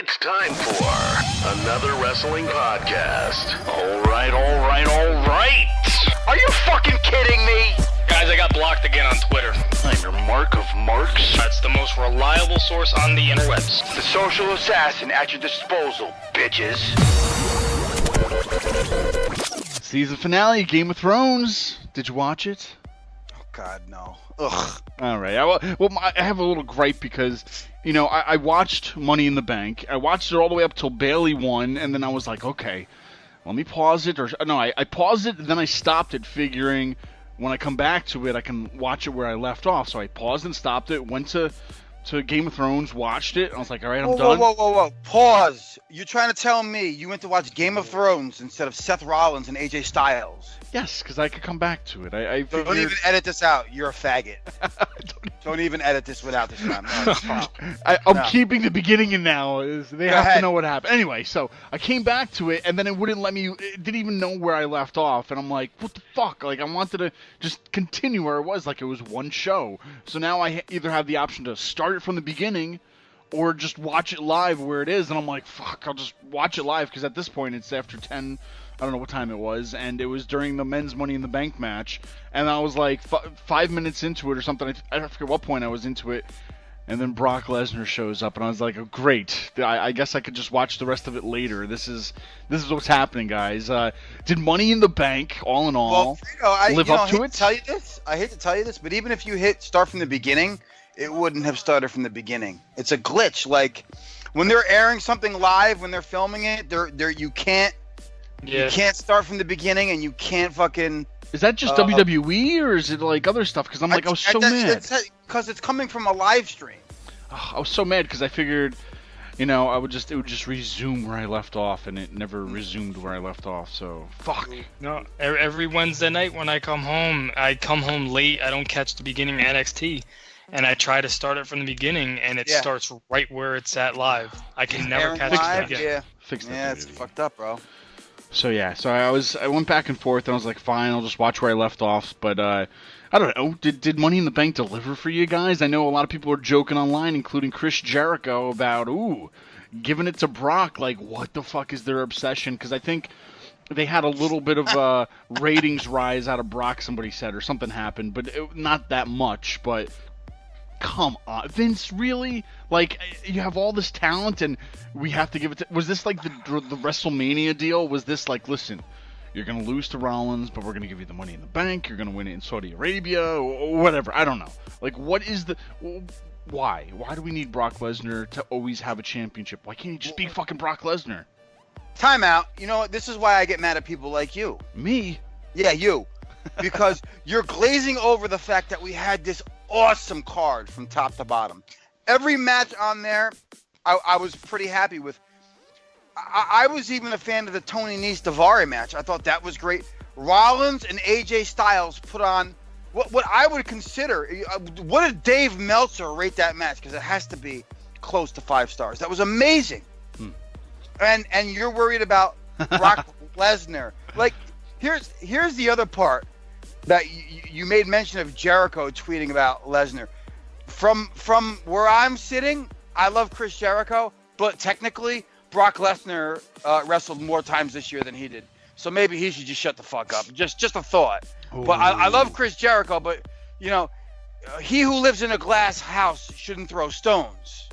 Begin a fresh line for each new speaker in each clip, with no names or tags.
It's time for another wrestling podcast.
All right. Are you fucking kidding me?
Guys, I got blocked again on Twitter.
I'm your mark of marks.
That's the most reliable source on the interwebs.
The social assassin at your disposal, bitches.
Season finale, Game of Thrones. Did you watch it?
Oh, God, no. Ugh.
All right. I have a little gripe because, I watched Money in the Bank. I watched it all the way up till Bailey won, and then I was like, okay, let me pause it. I paused it, and then I stopped it, figuring when I come back to it, I can watch it where I left off. So I paused and stopped it, went to Game of Thrones, watched it. I was like, all right, I'm done.
Whoa. Pause. You're trying to tell me you went to watch Game of Thrones instead of Seth Rollins and AJ Styles?
Yes, because I could come back to it. I figured...
Don't even edit this out. You're a faggot. Don't even edit this without this time. No,
I'm keeping the beginning in now. They have to know what happened. Anyway, so I came back to it, and then it wouldn't let me. It didn't even know where I left off, and I'm like, what the fuck? Like, I wanted to just continue where it was, like it was one show. So now I either have the option to start it from the beginning, or just watch it live where it is, and I'm like, fuck, I'll just watch it live, because at this point it's after 10. I don't know what time it was, and it was during the men's Money in the Bank match, and I was like 5 minutes into it or something. I forget what point I was into it, and then Brock Lesnar shows up, and I was like, oh, great. I guess I could just watch the rest of it later. This is what's happening, guys. Did Money in the Bank, all in all, live up to it?
I hate to tell you this, but even if you hit start from the beginning, it wouldn't have started from the beginning. It's a glitch. Like, when they're airing something live, when they're filming it, you can't.
Yeah.
You can't start from the beginning, and you can't fucking...
Is that just WWE, or is it like other stuff? Because I was so mad.
Because it's coming from a live stream.
I was so mad because I figured, it would just resume where I left off, and it never resumed where I left off. So fuck.
No, every Wednesday night when I come home late. I don't catch the beginning of NXT, and I try to start it from the beginning, and it starts right where it's at live. I can never catch it again.
Yeah,
Fix that.
Yeah, it's fucked up, bro.
So I went back and forth, and I was like, fine, I'll just watch where I left off. But I don't know, did Money in the Bank deliver for you guys? I know a lot of people are joking online, including Chris Jericho, about giving it to Brock. Like, what the fuck is their obsession? Because I think they had a little bit of ratings rise out of Brock. Somebody said, or something happened, but not that much. But come on, Vince, really? Like, you have all this talent, and we have to give it to... Was this like the WrestleMania deal? Was this like, listen, you're going to lose to Rollins, but we're going to give you the Money in the Bank, you're going to win it in Saudi Arabia, or whatever. I don't know. Like, what is the... Why? Why do we need Brock Lesnar to always have a championship? Why can't he just be fucking Brock Lesnar?
Time out. You know what? This is why I get mad at people like you.
Me?
Yeah, you. Because you're glazing over the fact that we had this awesome card from top to bottom. Every match on there, I was pretty happy with. I was even a fan of the Tony Nese Daivari match. I thought that was great. Rollins and AJ Styles put on what I would consider. What did Dave Meltzer rate that match? Because it has to be close to 5 stars. That was amazing. And you're worried about Brock Lesnar. Like, here's the other part that you made mention of Jericho tweeting about Lesnar. From where I'm sitting, I love Chris Jericho, but technically Brock Lesnar wrestled more times this year than he did. So maybe he should just shut the fuck up. Just a thought. Ooh. But I love Chris Jericho, but he who lives in a glass house shouldn't throw stones.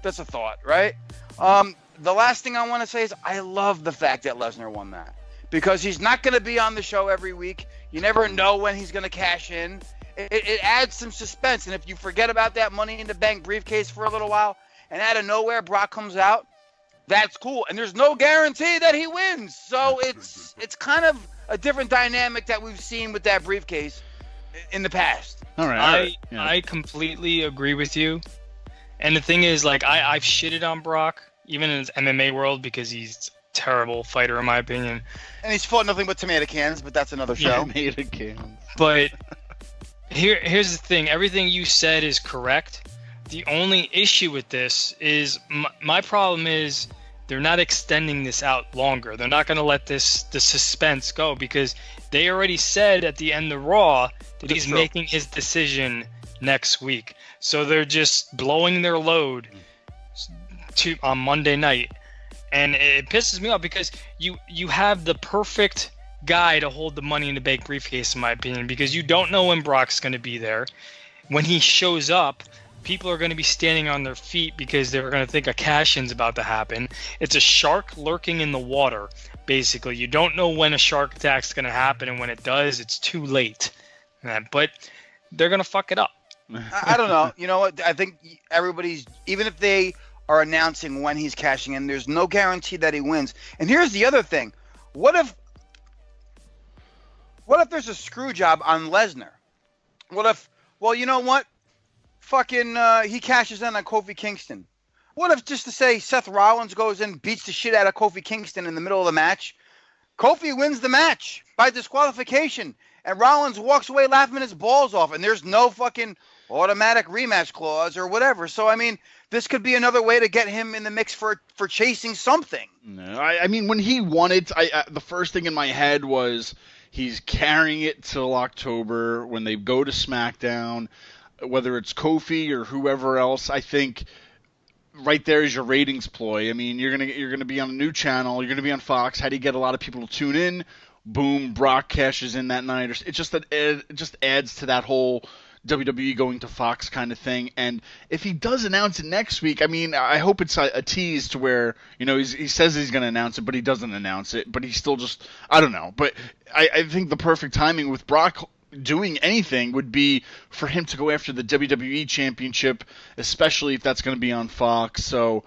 That's a thought, right? The last thing I want to say is I love the fact that Lesnar won that. Because he's not going to be on the show every week. You never know when he's going to cash in. It adds some suspense. And if you forget about that Money in the Bank briefcase for a little while, and out of nowhere Brock comes out, that's cool. And there's no guarantee that he wins. So it's kind of a different dynamic that we've seen with that briefcase in the past.
All right.
I completely agree with you. And the thing is, like, I've shitted on Brock, even in his MMA world, because he's terrible fighter in my opinion,
and he's fought nothing but tomato cans, but that's another show.
Tomato cans.
But here's the thing, everything you said is correct. The only issue with this is my problem is they're not extending this out longer. They're not going to let the suspense go, because they already said at the end of Raw that he's making his decision next week. So they're just blowing their load on Monday night, and it pisses me off because you have the perfect guy to hold the Money in the Bank briefcase, in my opinion, because you don't know when Brock's going to be there. When he shows up, people are going to be standing on their feet because they're going to think a cash-in's about to happen. It's a shark lurking in the water, basically. You don't know when a shark attack's going to happen, and when it does, it's too late. But they're going to fuck it up.
I don't know. You know what? I think everybody's, even if they are announcing when he's cashing in, there's no guarantee that he wins. And here's the other thing. What if there's a screw job on Lesnar? What if, well, you know what? Fucking he cashes in on Kofi Kingston. What if, just to say, Seth Rollins goes in, beats the shit out of Kofi Kingston in the middle of the match? Kofi wins the match by disqualification, and Rollins walks away laughing his balls off, and there's no fucking automatic rematch clause or whatever. So, I mean, this could be another way to get him in the mix for chasing something.
No, I mean, when he won it, the first thing in my head was he's carrying it till October when they go to SmackDown. Whether it's Kofi or whoever else, I think right there is your ratings ploy. I mean, you're gonna be on a new channel, you're gonna be on Fox. How do you get a lot of people to tune in? Boom, Brock cashes in that night. It just adds to that whole WWE going to Fox kind of thing. And if he does announce it next week, I mean, I hope it's a tease to where, you know, he says he's going to announce it, but he doesn't announce it. But he's still just, I don't know. But I think the perfect timing with Brock doing anything would be for him to go after the WWE Championship, especially if that's going to be on Fox. So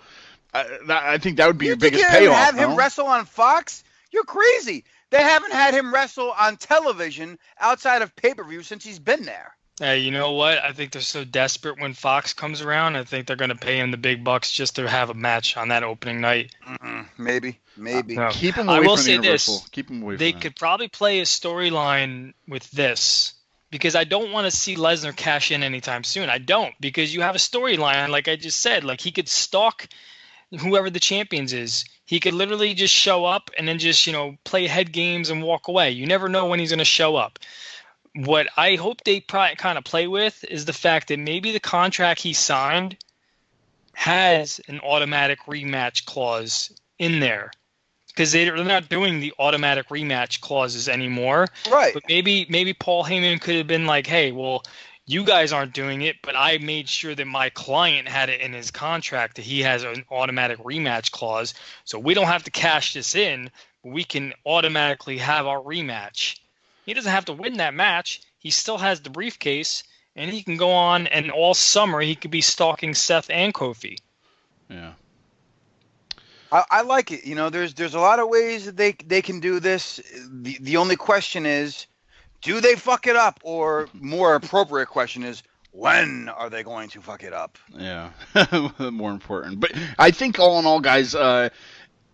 I think that would be your biggest payoff.
Have him wrestle on Fox? You're crazy. They haven't had him wrestle on television outside of pay-per-view since he's been there.
Hey, you know what? I think they're so desperate when Fox comes around. I think they're going to pay him the big bucks just to have a match on that opening night.
Maybe.
No.
Keep him away from Universal. Keep him away from
They could probably play a storyline with this, because I don't want to see Lesnar cash in anytime soon. I don't, because you have a storyline, like I just said. Like, he could stalk whoever the champions is. He could literally just show up and then just, play head games and walk away. You never know when he's going to show up. What I hope they kind of play with is the fact that maybe the contract he signed has an automatic rematch clause in there, because they're not doing the automatic rematch clauses anymore.
Right.
But maybe Paul Heyman could have been like, hey, well, you guys aren't doing it, but I made sure that my client had it in his contract that he has an automatic rematch clause, so we don't have to cash this in, but we can automatically have our rematch. He doesn't have to win that match. He still has the briefcase, and he can go on, and all summer he could be stalking Seth and Kofi.
Yeah.
I like it. There's a lot of ways that they can do this. The only question is, do they fuck it up? Or more appropriate question is, when are they going to fuck it up?
Yeah, more important. But I think all in all, guys,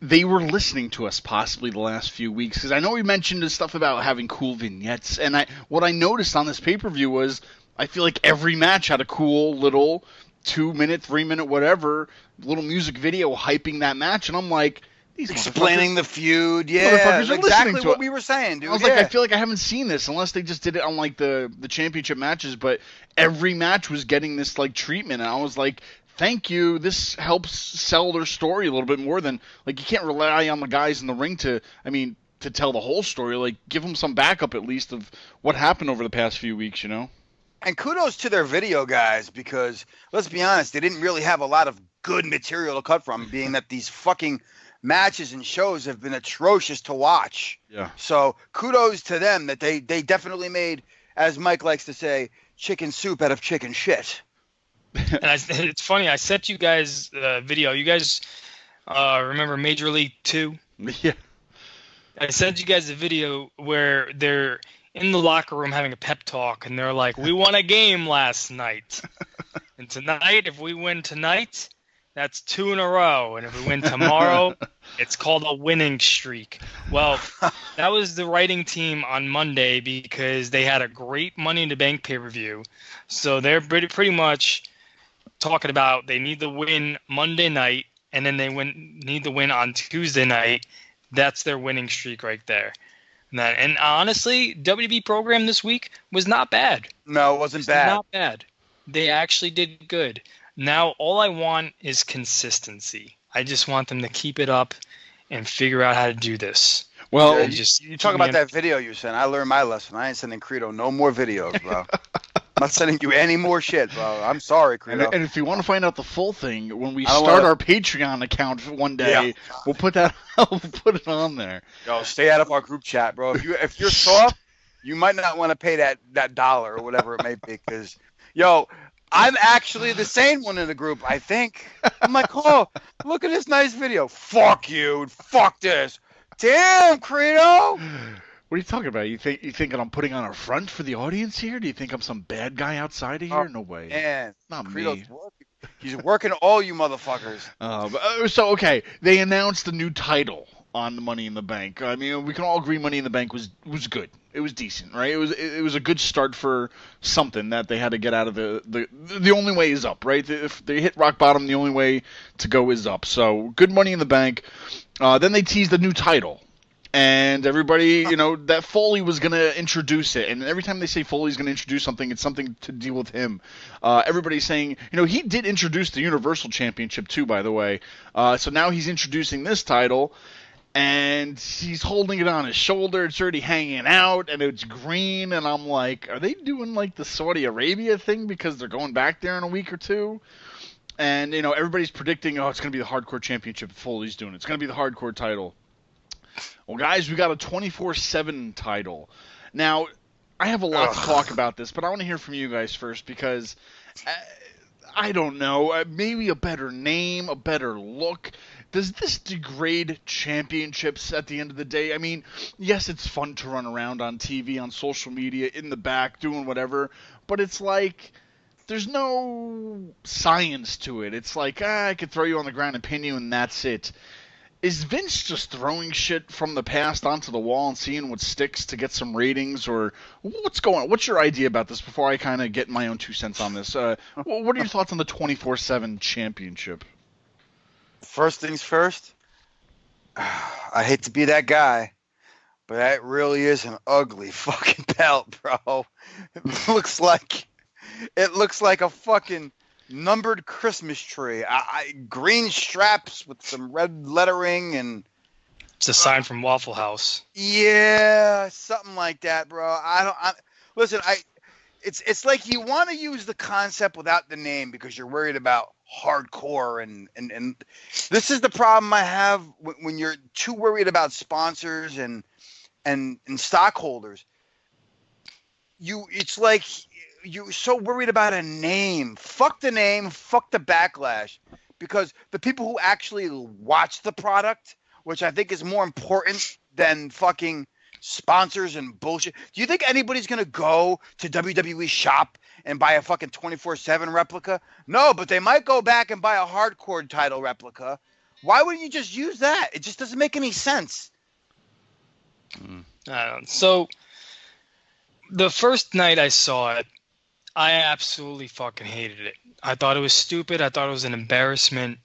they were listening to us possibly the last few weeks, because I know we mentioned the stuff about having cool vignettes, and what I noticed on this pay-per-view was I feel like every match had a cool little 2-minute, 3-minute, whatever, little music video hyping that match, and I'm like, these
explaining the feud,
motherfuckers are
exactly what
it.
we were saying, dude.
I was like, I feel like I haven't seen this unless they just did it on like the championship matches, but every match was getting this like treatment, and I was like, thank you. This helps sell their story a little bit more than, like, you can't rely on the guys in the ring to tell the whole story. Like, give them some backup at least of what happened over the past few weeks,
And kudos to their video guys, because let's be honest, they didn't really have a lot of good material to cut from, being that these fucking matches and shows have been atrocious to watch.
Yeah.
So kudos to them that they definitely made, as Mike likes to say, chicken soup out of chicken shit.
And it's funny, I sent you guys a video. You guys remember Major League 2?
Yeah.
I sent you guys a video where they're in the locker room having a pep talk, and they're like, we won a game last night. And tonight, if we win tonight, that's 2 in a row. And if we win tomorrow, it's called a winning streak. Well, that was the writing team on Monday, because they had a great Money in the Bank pay-per-view. So they're pretty much talking about they need to win Monday night, and then they need to win on Tuesday night. That's their winning streak right there. And honestly, WB program this week was not bad.
No, it wasn't bad.
Not bad. They actually did good. Now all I want is consistency. I just want them to keep it up and figure out how to do this.
Well,
And just
You talk
keep me
about that video you sent. I learned my lesson. I ain't sending Credo no more videos, bro. I'm not sending you any more shit, bro. I'm sorry, Credo.
and if you want to find out the full thing, when we
I don't
start
wanna-
our Patreon account one day, we'll put that. We'll put it on there.
Yo, stay out of our group chat, bro. If you're soft, you might not want to pay that dollar or whatever it may be, because, yo, I'm actually the sane one in the group, I think. I'm like, oh, look at this nice video. Fuck you. Fuck this. Damn, Credo.
What are you talking about? You thinking I'm putting on a front for the audience here? Do you think I'm some bad guy outside of here? No way.
Man,
Not
Credo's
me.
working. He's working all you motherfuckers.
So okay, they announced the new title on the Money in the Bank. I mean, we can all agree Money in the Bank was good. It was decent, right? It was a good start for something that they had to get out of the only way is up, right? If they hit rock bottom, the only way to go is up. So good Money in the Bank. Then they teased a new title. And everybody, that Foley was going to introduce it. And every time they say Foley's going to introduce something, it's something to deal with him. Everybody's saying, he did introduce the Universal Championship too, by the way. So now he's introducing this title. And he's holding it on his shoulder. It's already hanging out, and it's green. And I'm like, are they doing like the Saudi Arabia thing because they're going back there in a week or two? And, everybody's predicting, it's going to be the Hardcore Championship Foley's doing. It's going to be the Hardcore title. Well, guys, we got a 24/7 title. Now, I have a lot to talk about this, but I want to hear from you guys first because I don't know. Maybe a better name, a better look. Does this degrade championships at the end of the day? I mean, yes, it's fun to run around on TV, on social media, in the back, doing whatever, but it's like there's no science to it. It's like, I could throw you on the ground and pin you, and that's it. Is Vince just throwing shit from the past onto the wall and seeing what sticks to get some ratings, or what's going on? What's your idea about this before I kind of get my own 2 cents on this? What are your thoughts on the 24/7 championship?
First things first, I hate to be that guy, but that really is an ugly fucking belt, bro. It looks like a fucking numbered Christmas tree. Green straps with some red lettering and
It's a sign from Waffle House.
yeah, something like that, bro. Listen. It's like you want to use the concept without the name because you're worried about hardcore and this is the problem I have when you're too worried about sponsors and stockholders. It's like you're so worried about a name. Fuck the name, fuck the backlash, because the people who actually watch the product, which I think is more important than fucking sponsors and bullshit. Do you think anybody's going to go to WWE shop and buy a fucking 24/7 replica? No, but they might go back and buy a hardcore title replica. Why wouldn't you just use that? It just doesn't make any sense.
So the first night I saw it, I absolutely fucking hated it. I thought it was stupid. I thought it was an embarrassment.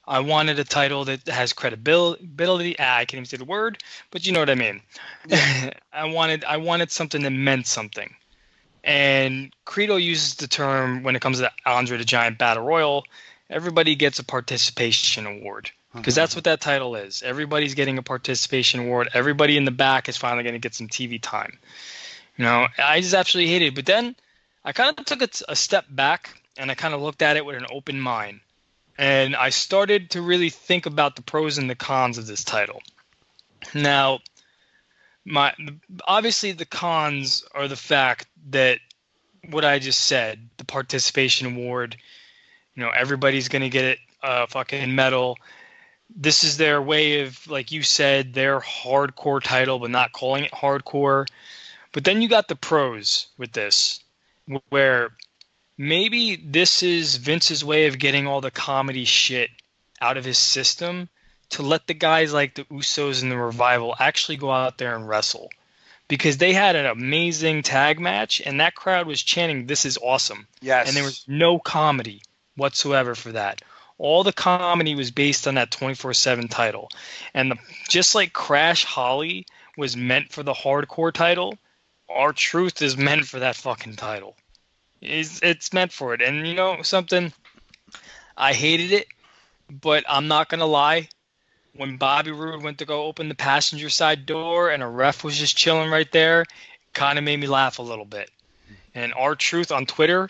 I wanted a title that has credibility. I can't even say the word, but you know what I mean. I wanted something that meant something. And Credo uses the term when it comes to Andre the Giant Battle Royal, everybody gets a participation award. Because that's what that title is. Everybody's getting a participation award. Everybody in the back is finally going to get some TV time. I just absolutely hated it. But then I kind of took a step back and I kind of looked at it with an open mind. And I started to really think about the pros and the cons of this title. Now, obviously the cons are the fact that what I just said, the participation award, everybody's going to get a fucking medal. This is their way of, like you said, their hardcore title, but not calling it hardcore. But then you got the pros with this, where maybe this is Vince's way of getting all the comedy shit out of his system to let the guys like the Usos and the Revival actually go out there and wrestle. Because they had an amazing tag match, and that crowd was chanting, "This is awesome."
Yes.
And there was no comedy whatsoever for that. All the comedy was based on that 24/7 title. And just like Crash Holly was meant for the hardcore title, R-Truth is meant for that fucking title. It's meant for it. And something, I hated it, but I'm not gonna lie. When Bobby Roode went to go open the passenger side door and a ref was just chilling right there, it kind of made me laugh a little bit. And R-Truth on Twitter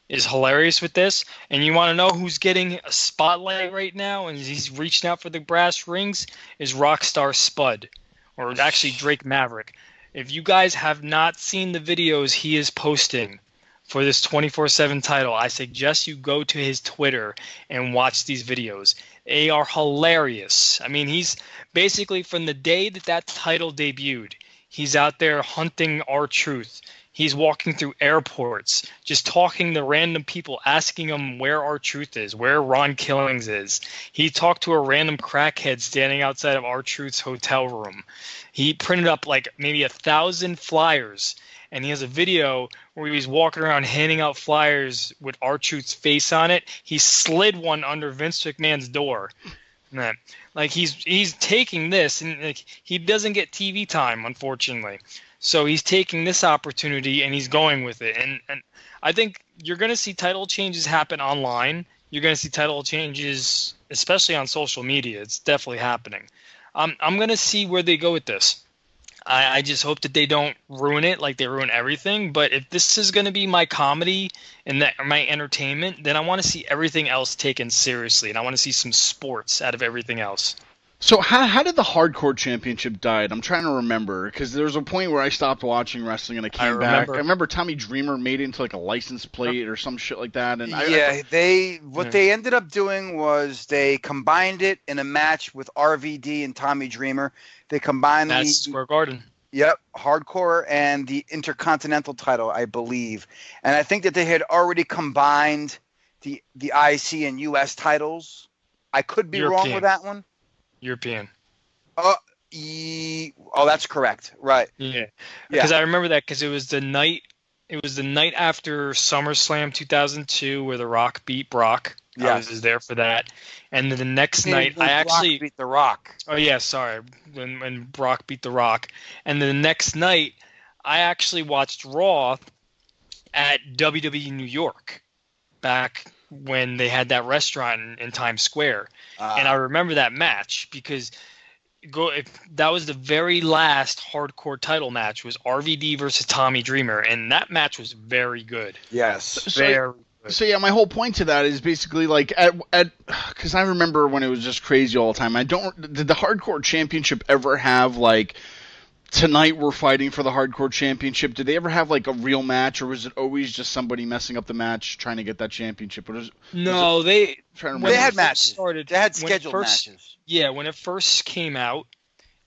is hilarious with this. And you want to know who's getting a spotlight right now and he's reaching out for the brass rings is Rockstar Spud, or actually Drake Maverick. If you guys have not seen the videos he is posting for this 24/7 title, I suggest you go to his Twitter and watch these videos. They are hilarious. I mean, he's basically from the day that title debuted, he's out there hunting R-Truth. He's walking through airports, just talking to random people, asking them where R-Truth is, where Ron Killings is. He talked to a random crackhead standing outside of R-Truth's hotel room. He printed up like maybe 1,000 flyers, and he has a video where he was walking around handing out flyers with R-Truth's face on it. He slid one under Vince McMahon's door. Man, like he's taking this, and like he doesn't get TV time, unfortunately. So he's taking this opportunity and he's going with it. And I think you're going to see title changes happen online. You're going to see title changes, especially on social media. It's definitely happening. I'm going to see where they go with this. I just hope that they don't ruin it like they ruin everything. But if this is going to be my comedy and my entertainment, then I want to see everything else taken seriously. And I want to see some sports out of everything else.
So how did the Hardcore Championship die? I'm trying to remember, because there was a point where I stopped watching wrestling and I came back. I remember Tommy Dreamer made it into like a license plate or some shit like that. And
they ended up doing was they combined it in a match with RVD and Tommy Dreamer. They combined
Square Garden.
Yep, Hardcore and the Intercontinental title, I believe. And I think that they had already combined the IC and US titles. I could be wrong with that one.
European.
Oh, that's correct. Right.
Yeah. Because I remember that because it was the night after SummerSlam 2002 where The Rock beat Brock.
Yes.
I was there for that. And then the next night
Brock beat The Rock.
Oh yeah, sorry. When Brock beat The Rock. And then the next night I actually watched Raw at WWE New York back when they had that restaurant in Times Square. And I remember that match because that was the very last Hardcore title match was RVD versus Tommy Dreamer, and that match was very good.
Yes.
Very good.
So yeah, my whole point to that is basically like because I remember when it was just crazy all the time. Did the Hardcore Championship ever have like tonight we're fighting for the Hardcore Championship? Did they ever have like a real match, or was it always just somebody messing up the match trying to get that championship?
They had matches. They had scheduled matches.
Yeah, when it first came out,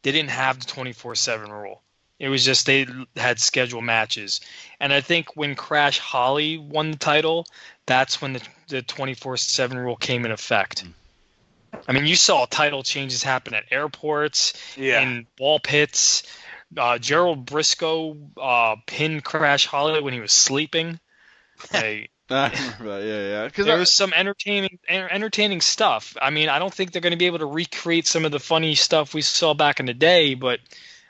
they didn't have the 24/7 rule. It was just they had scheduled matches. And I think when Crash Holly won the title, that's when the 24/7 rule came in effect. I mean, you saw title changes happen at airports, in ball pits. Gerald Briscoe pinned Crash Holly when he was sleeping. I remember that, yeah. There was some entertaining stuff. I mean, I don't think they're going to be able to recreate some of the funny stuff we saw back in the day, but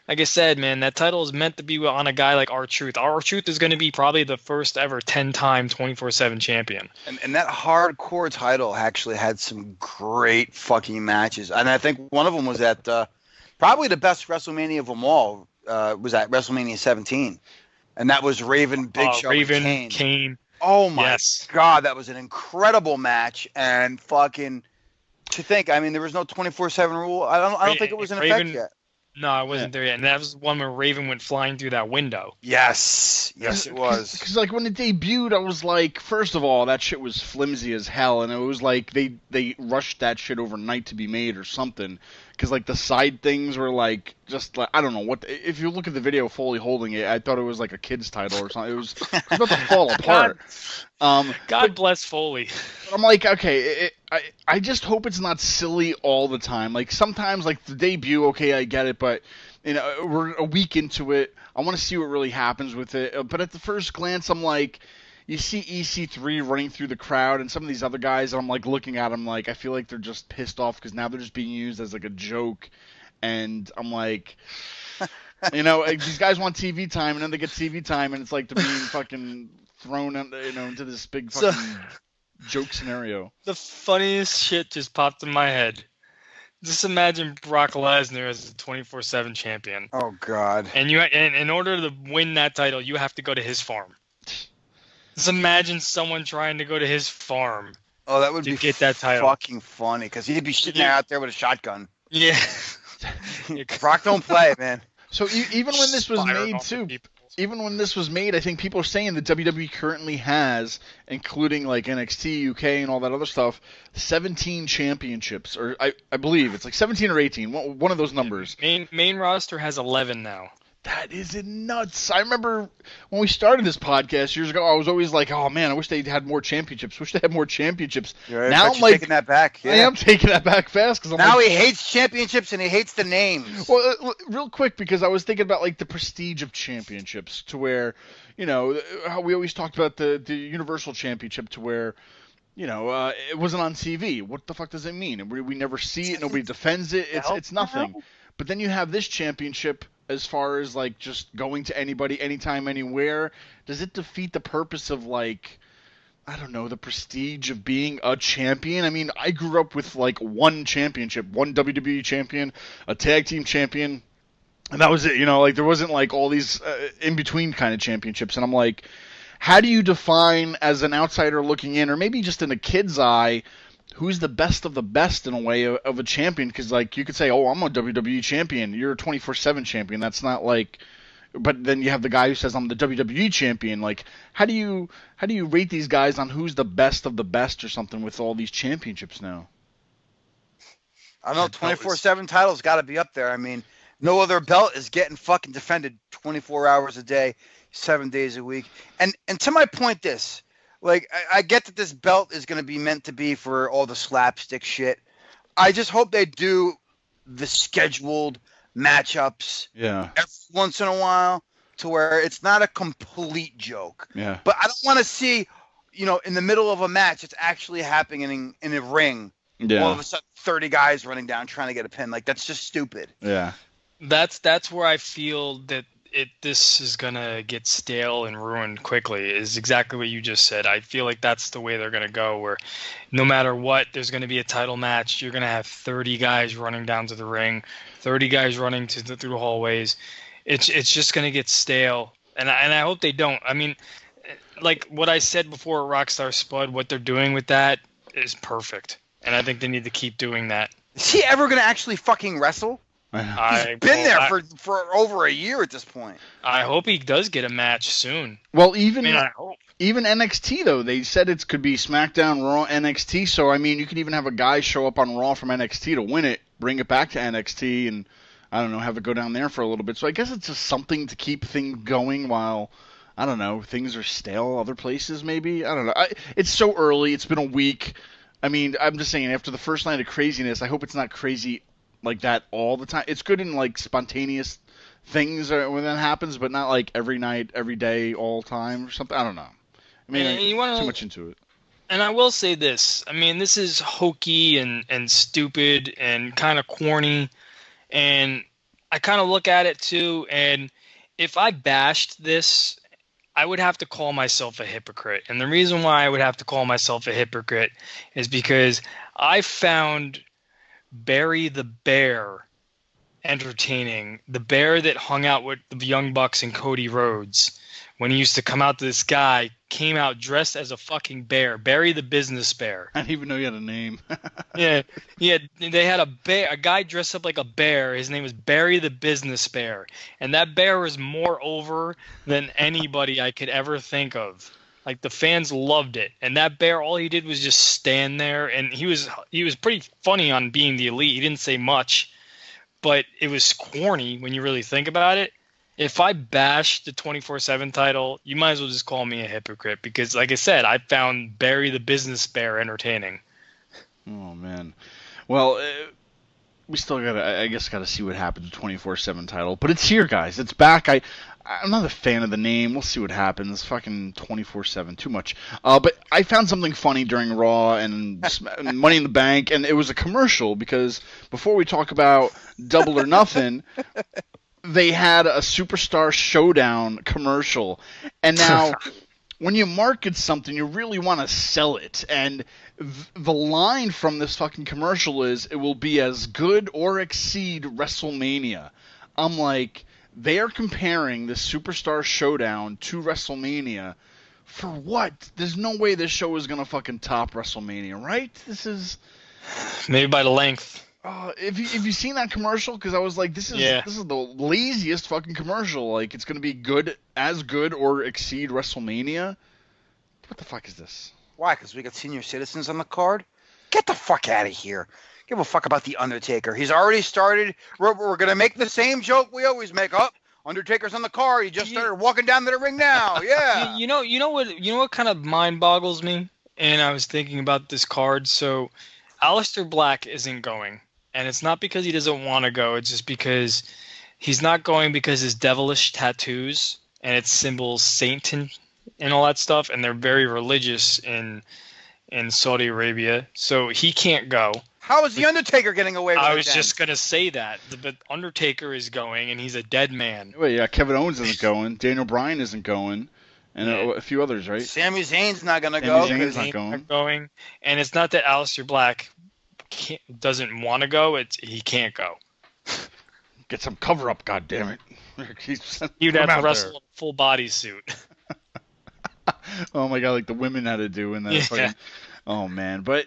like I said, man, that title is meant to be on a guy like R-Truth. R-Truth is going to be probably the first ever 10-time 24/7 champion.
And that Hardcore title actually had some great fucking matches. And I think one of them was at probably the best WrestleMania of them all was at WrestleMania 17. And that was Raven, Big Show,
Raven, Kane.
Oh, my God. That was an incredible match. And fucking to think, I mean, there was no 24/7 rule. I don't think it was in effect yet.
No, I wasn't there yet. And that was the one where Raven went flying through that window.
Yes, it was.
Because like when it debuted, I was like, first of all, that shit was flimsy as hell, and it was like they rushed that shit overnight to be made or something. Because like the side things were like just like I don't know what. If you look at the video, Foley holding it, I thought it was like a kid's title or something. It was about to fall apart.
God bless Foley.
I'm like, okay, I just hope it's not silly all the time. Like sometimes, like the debut, okay, I get it, but you know, we're a week into it. I want to see what really happens with it. But at the first glance, I'm like, you see EC3 running through the crowd, and some of these other guys, and I'm like looking at them, like I feel like they're just pissed off because now they're just being used as like a joke, and I'm like. You know, like, these guys want TV time, and then they get TV time, and it's like they're being fucking thrown, into this big fucking joke scenario.
The funniest shit just popped in my head. Just imagine Brock Lesnar as the 24/7 champion.
Oh God!
And in order to win that title, you have to go to his farm. Just imagine someone trying to go to his farm.
Oh, that would
to
be
get that title.
Fucking funny because he'd be sitting there out there with a shotgun.
Yeah.
Brock don't play, man.
So even when this was
Firing
made
off the
too,
people.
even when this was made, I think people are saying that WWE currently has, including like NXT UK and all that other stuff, 17 championships, or I believe it's like 17 or 18, one of those numbers.
Main roster has 11 now.
That is nuts. I remember when we started this podcast years ago, I was always like, oh man, I wish they had more championships. Wish they had more championships.
Right,
now I'm like,
taking that back. Yeah.
I am taking that back fast because
now he hates championships and he hates the names.
Well, real quick, because I was thinking about like the prestige of championships, to where, you know, how we always talked about the Universal Championship, to where, you know, it wasn't on TV. What the fuck does it mean? We never see it. Nobody defends it. It's nothing. But then you have this championship. As far as like just going to anybody, anytime, anywhere, does it defeat the purpose of like, I don't know, the prestige of being a champion? I mean, I grew up with like one championship, one WWE champion, a tag team champion, and that was it. You know, like there wasn't like all these in between kind of championships. And I'm like, how do you define as an outsider looking in, or maybe just in a kid's eye, who's the best of the best in a way of a champion? Because like you could say, oh, I'm a WWE champion, you're a 24/7 champion. That's not like, but then you have the guy who says I'm the WWE champion. Like, how do you rate these guys on who's the best of the best or something with all these championships now?
I don't know. 24/7 title's got to be up there. I mean, no other belt is getting fucking defended 24 hours a day, 7 days a week. And to my point, this. Like, I get that this belt is going to be meant to be for all the slapstick shit. I just hope they do the scheduled matchups every once in a while to where it's not a complete joke.
Yeah.
But I don't want to see, you know, in the middle of a match, it's actually happening in a ring.
Yeah.
All of a sudden, 30 guys running down trying to get a pin. Like, that's just stupid.
Yeah.
That's where I feel that this is gonna get stale and ruined quickly, is exactly what you just said. I feel like that's the way they're gonna go, where no matter what, there's gonna be a title match. You're gonna have 30 guys running down to the ring, 30 guys running through the hallways. It's just gonna get stale, and I hope they don't. I mean, like what I said before at Rockstar Spud, what they're doing with that is perfect, and I think they need to keep doing that.
Is he ever gonna actually fucking wrestle? He's been there for over a year at this point.
I hope he does get a match soon.
Well, even
I hope.
Even NXT though, they said it could be SmackDown, Raw, NXT. So I mean, you could even have a guy show up on Raw from NXT to win it, bring it back to NXT, and I don't know, have it go down there for a little bit. So I guess it's just something to keep things going while, I don't know, things are stale other places maybe. I don't know. It's so early. It's been a week. I mean, I'm just saying, after the first night of craziness, I hope it's not crazy like that all the time. It's good in like spontaneous things when that happens, but not like every night, every day, all time or something. I don't know. I mean, too much into it.
And I will say this. I mean, this is hokey and stupid and kind of corny. And I kind of look at it too. And if I bashed this, I would have to call myself a hypocrite. And the reason why I would have to call myself a hypocrite is because I found Barry the Bear entertaining. The bear that hung out with the Young Bucks and Cody Rhodes. When he used to come out to this guy, came out dressed as a fucking bear. Barry the Business Bear.
I didn't even know you had a name.
Yeah. They had a guy dressed up like a bear. His name was Barry the Business Bear. And that bear was more over than anybody I could ever think of. Like, the fans loved it. And that bear, all he did was just stand there. And he was pretty funny on being the elite. He didn't say much. But it was corny when you really think about it. If I bash the 24/7 title, you might as well just call me a hypocrite. Because, like I said, I found Barry the Business Bear entertaining.
Oh, man. Well, we still gotta see what happens with 24/7 title. But it's here, guys. It's back. I'm not a fan of the name. We'll see what happens. Fucking 24/7, too much. But I found something funny during Raw and Money in the Bank, and it was a commercial because before we talk about Double or Nothing, they had a Superstar Showdown commercial, and now when you market something, you really want to sell it. And the line from this fucking commercial is, it will be as good or exceed WrestleMania. I'm like, they are comparing the Superstar Showdown to WrestleMania. For what? There's no way this show is gonna fucking top WrestleMania, right? This is
Maybe by the length.
If you seen that commercial, because I was like, this is the laziest fucking commercial. Like, it's gonna be good or exceed WrestleMania. What the fuck is this?
Why? Because we got senior citizens on the card? Get the fuck out of here. Give a fuck about the Undertaker. He's already started. We're gonna make the same joke we always make. Up, Undertaker's on the card. He just started walking down to the ring now. Yeah.
You know what kind of mind boggles me? And I was thinking about this card. So, Aleister Black isn't going. And it's not because he doesn't want to go. It's just because he's not going because his devilish tattoos and its symbols Satan and all that stuff. And they're very religious in Saudi Arabia. So he can't go.
How is the Undertaker getting away with it?
I was just going to say that. But Undertaker is going, and he's a dead man.
Wait, yeah, Kevin Owens isn't going. Daniel Bryan isn't going. And a few others, right?
Sami Zayn's not going to go.
Sami Zayn's not
going. And it's not that Aleister Black doesn't want to go, he can't go.
Get some cover up, goddammit.
You'd have to wrestle in a full body suit.
Oh my god, like the women had to do in that.
Yeah.
Fucking, oh man, but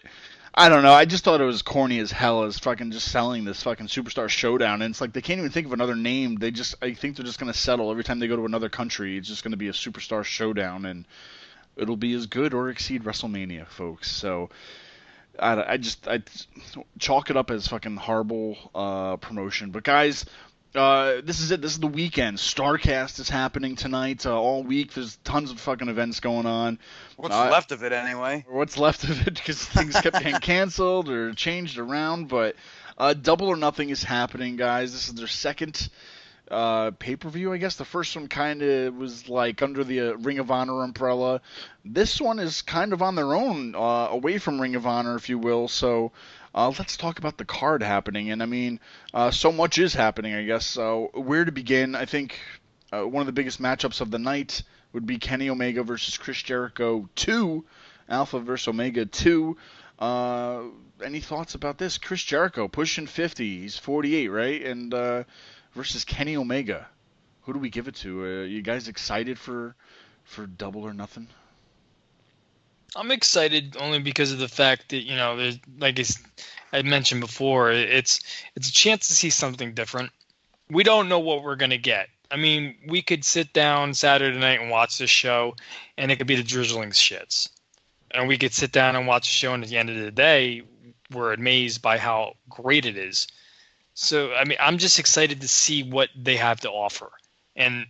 I don't know. I just thought it was corny as hell as fucking just selling this fucking Superstar Showdown, and it's like they can't even think of another name. I think they're just gonna settle every time they go to another country. It's just gonna be a Superstar Showdown, and it'll be as good or exceed WrestleMania, folks. So. I chalk it up as fucking horrible promotion. But guys, this is it. This is the weekend. Starcast is happening tonight. All week. There's tons of fucking events going on.
What's left of it anyway?
What's left of it, because things kept getting canceled or changed around. But Double or Nothing is happening, guys. This is their second pay-per-view, I guess. The first one kind of was like under the Ring of Honor umbrella. This one is kind of on their own, away from Ring of Honor, if you will. So let's talk about the card happening. And I mean, so much is happening, I guess. Where to begin? I think one of the biggest matchups of the night would be Kenny Omega versus Chris Jericho 2, Alpha versus Omega 2. Any thoughts about this? Chris Jericho pushing 50. He's 48, right? And versus Kenny Omega. Who do we give it to? You guys excited for Double or Nothing?
I'm excited only because of the fact that, there's, like I mentioned before, it's a chance to see something different. We don't know what we're going to get. I mean, we could sit down Saturday night and watch this show, and it could be the drizzling shits. And we could sit down and watch the show, and at the end of the day, we're amazed by how great it is. So, I mean, I'm just excited to see what they have to offer. And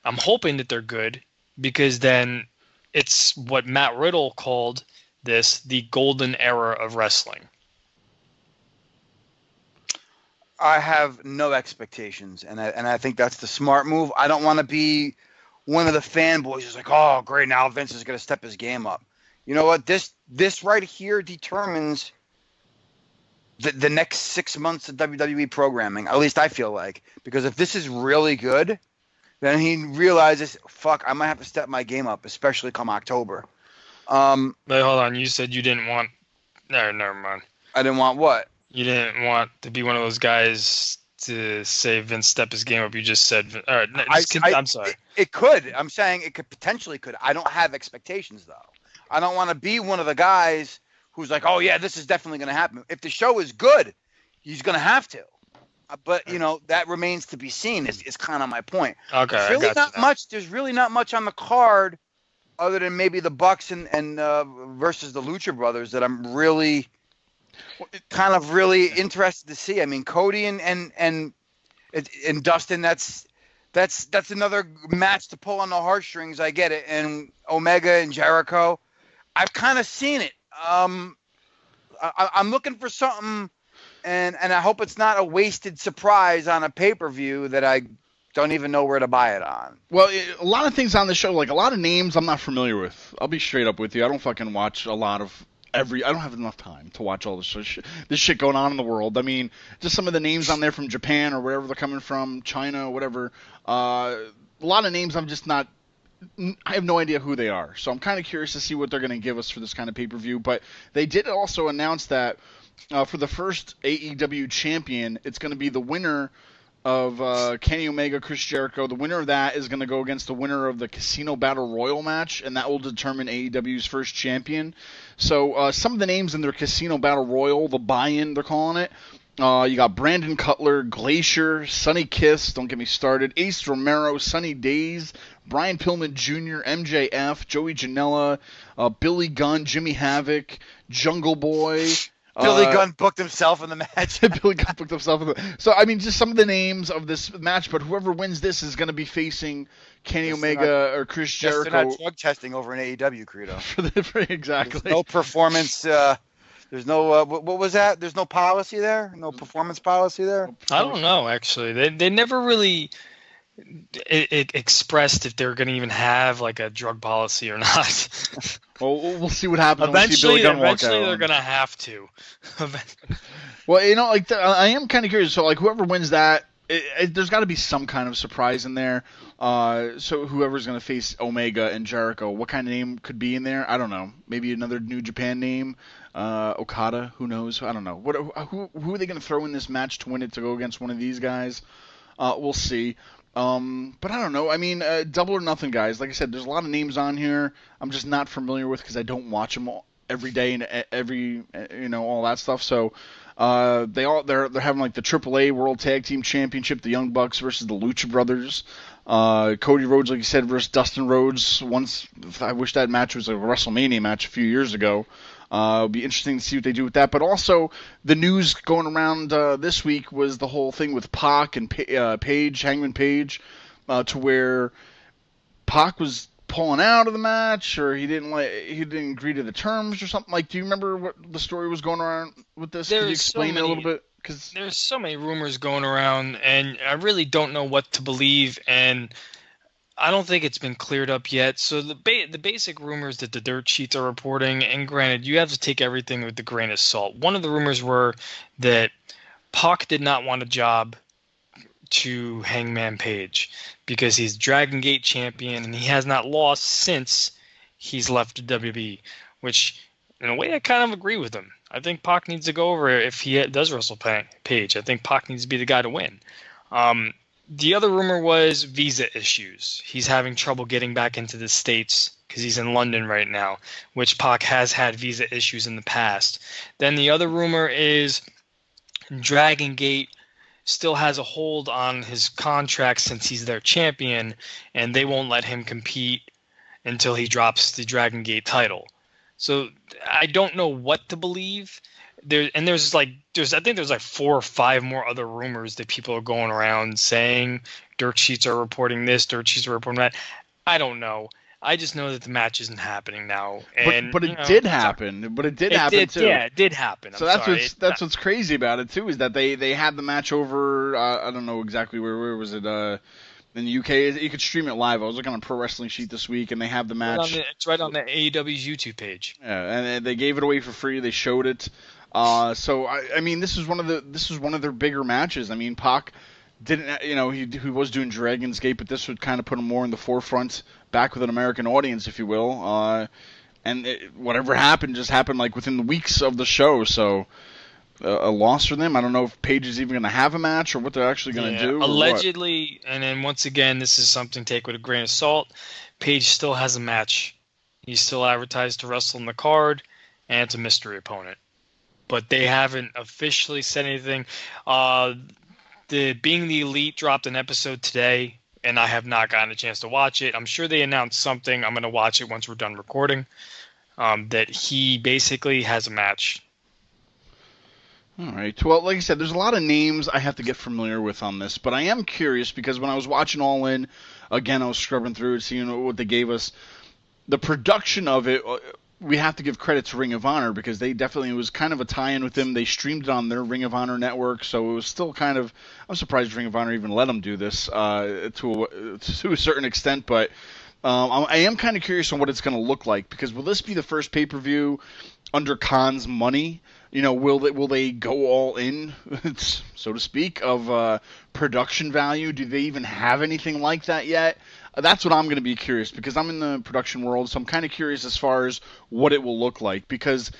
I'm hoping that they're good, because then it's what Matt Riddle called this the golden era of wrestling.
I have no expectations, and I think that's the smart move. I don't want to be one of the fanboys who's like, oh, great, now Vince is going to step his game up. You know what? This right here determines the next 6 months of WWE programming, at least I feel like. Because if this is really good, then he realizes, fuck, I might have to step my game up, especially come October.
Wait, hold on. You said you didn't want... No, never mind.
I didn't want what?
You didn't want to be one of those guys to say Vince step his game up. You just said... All right, I'm sorry.
It could. I'm saying it could potentially could. I don't have expectations, though. I don't want to be one of the guys who's like, oh, yeah, this is definitely going to happen. If the show is good, he's going to have to. But, that remains to be seen is kind of my point.
Okay,
There's really not much. There's really not much on the card other than maybe the Bucks and versus the Lucha Brothers that I'm really really interested to see. I mean, Cody and Dustin, that's another match to pull on the heartstrings. I get it. And Omega and Jericho, I've kind of seen it. I'm looking for something, and I hope it's not a wasted surprise on a pay-per-view that I don't even know where to buy it on.
Well, a lot of things on the show, like a lot of names I'm not familiar with. I'll be straight up with you. I don't fucking watch a lot of I don't have enough time to watch all this shit going on in the world. I mean, just some of the names on there from Japan or wherever they're coming from, China, whatever. A lot of names I'm just not I have no idea who they are, so I'm kind of curious to see what they're going to give us for this kind of pay-per-view. But they did also announce that for the first AEW champion, it's going to be the winner of Kenny Omega, Chris Jericho. The winner of that is going to go against the winner of the Casino Battle Royal match, and that will determine AEW's first champion. So some of the names in their Casino Battle Royal, the buy-in they're calling it, you got Brandon Cutler, Glacier, Sonny Kiss, don't get me started, Ace Romero, Sunny Days, Brian Pillman Jr., MJF, Joey Janela, Billy Gunn, Jimmy Havoc, Jungle Boy.
Billy Gunn booked himself in the match.
Billy Gunn booked himself in the. So I mean, just some of the names of this match, but whoever wins this is going to be facing Kenny Omega or Chris Jericho.
They're not drug testing over an AEW, Credo.
Exactly.
There's no performance. There's no what was that? There's no policy there. No performance policy there.
I don't know. Actually, they never really expressed if they're going to even have like a drug policy or not.
Well, we'll see what happens.
Eventually,
We'll see Billy Gunn walk out.
they're going to have to.
Well, you know, like I am kind of curious. So, like, whoever wins that, there's got to be some kind of surprise in there. So whoever's going to face Omega and Jericho, what kind of name could be in there? I don't know. Maybe another New Japan name. Okada, who knows? I don't know. Who are they going to throw in this match to win it to go against one of these guys? We'll see. But I don't know. I mean, Double or Nothing, guys. Like I said, there's a lot of names on here I'm just not familiar with because I don't watch them every day and every, all that stuff. So they're having like the AAA World Tag Team Championship, the Young Bucks versus the Lucha Brothers. Cody Rhodes, like you said, versus Dustin Rhodes. I wish that match was a WrestleMania match a few years ago. It'll be interesting to see what they do with that. But also, the news going around this week was the whole thing with Pac and Hangman Page, to where Pac was pulling out of the match, or he didn't agree to the terms or something. Like, do you remember what the story was going around with this? Can you explain it a little bit? Because
there's so many rumors going around, and I really don't know what to believe, and I don't think it's been cleared up yet. So the basic rumors that the dirt sheets are reporting, and granted, you have to take everything with a grain of salt. One of the rumors were that Pac did not want a job to Hangman Page because he's Dragon Gate champion and he has not lost since he's left WWE, which in a way I kind of agree with him. I think Pac needs to go over if he does wrestle Page. I think Pac needs to be the guy to win. The other rumor was visa issues. He's having trouble getting back into the States because he's in London right now, which Pac has had visa issues in the past. Then the other rumor is Dragon Gate still has a hold on his contract since he's their champion, and they won't let him compete until he drops the Dragon Gate title. So I don't know what to believe. I think there's like 4 or 5 more other rumors that people are going around saying. Dirt sheets are reporting this, dirt sheets are reporting that. I don't know. I just know that the match isn't happening now. And,
but it did happen. But it did happen too.
Yeah, it did happen.
So that's what's crazy about it too, is that they had the match over. I don't know exactly where was it. In the UK, you could stream it live. I was looking on Pro Wrestling Sheet this week, and they have the match.
It's right on the AEW's YouTube page.
Yeah, and they gave it away for free. They showed it. So I mean, this is one of their bigger matches. I mean, Pac didn't, he was doing Dragon's Gate, but this would kind of put him more in the forefront, back with an American audience, if you will. And whatever happened just happened like within the weeks of the show. So a loss for them. I don't know if Paige is even going to have a match or what they're actually going to do.
Allegedly, and then once again, this is something to take with a grain of salt. Paige still has a match. He's still advertised to wrestle in the card, and it's a mystery opponent. But they haven't officially said anything. The Being the Elite dropped an episode today, and I have not gotten a chance to watch it. I'm sure they announced something. I'm going to watch it once we're done recording. That he basically has a match.
All right. Well, like I said, there's a lot of names I have to get familiar with on this, but I am curious because when I was watching All In, again, I was scrubbing through it, seeing what they gave us. The production of it, we have to give credit to Ring of Honor because they definitely, it was kind of a tie-in with them. They streamed it on their Ring of Honor network, so it was still kind of, I'm surprised Ring of Honor even let them do this to a certain extent, but I am kind of curious on what it's going to look like, because will this be the first pay-per-view under Khan's money? Will they go all in, so to speak, of production value? Do they even have anything like that yet? That's what I'm going to be curious, because I'm in the production world, so I'm kind of curious as far as what it will look like. Because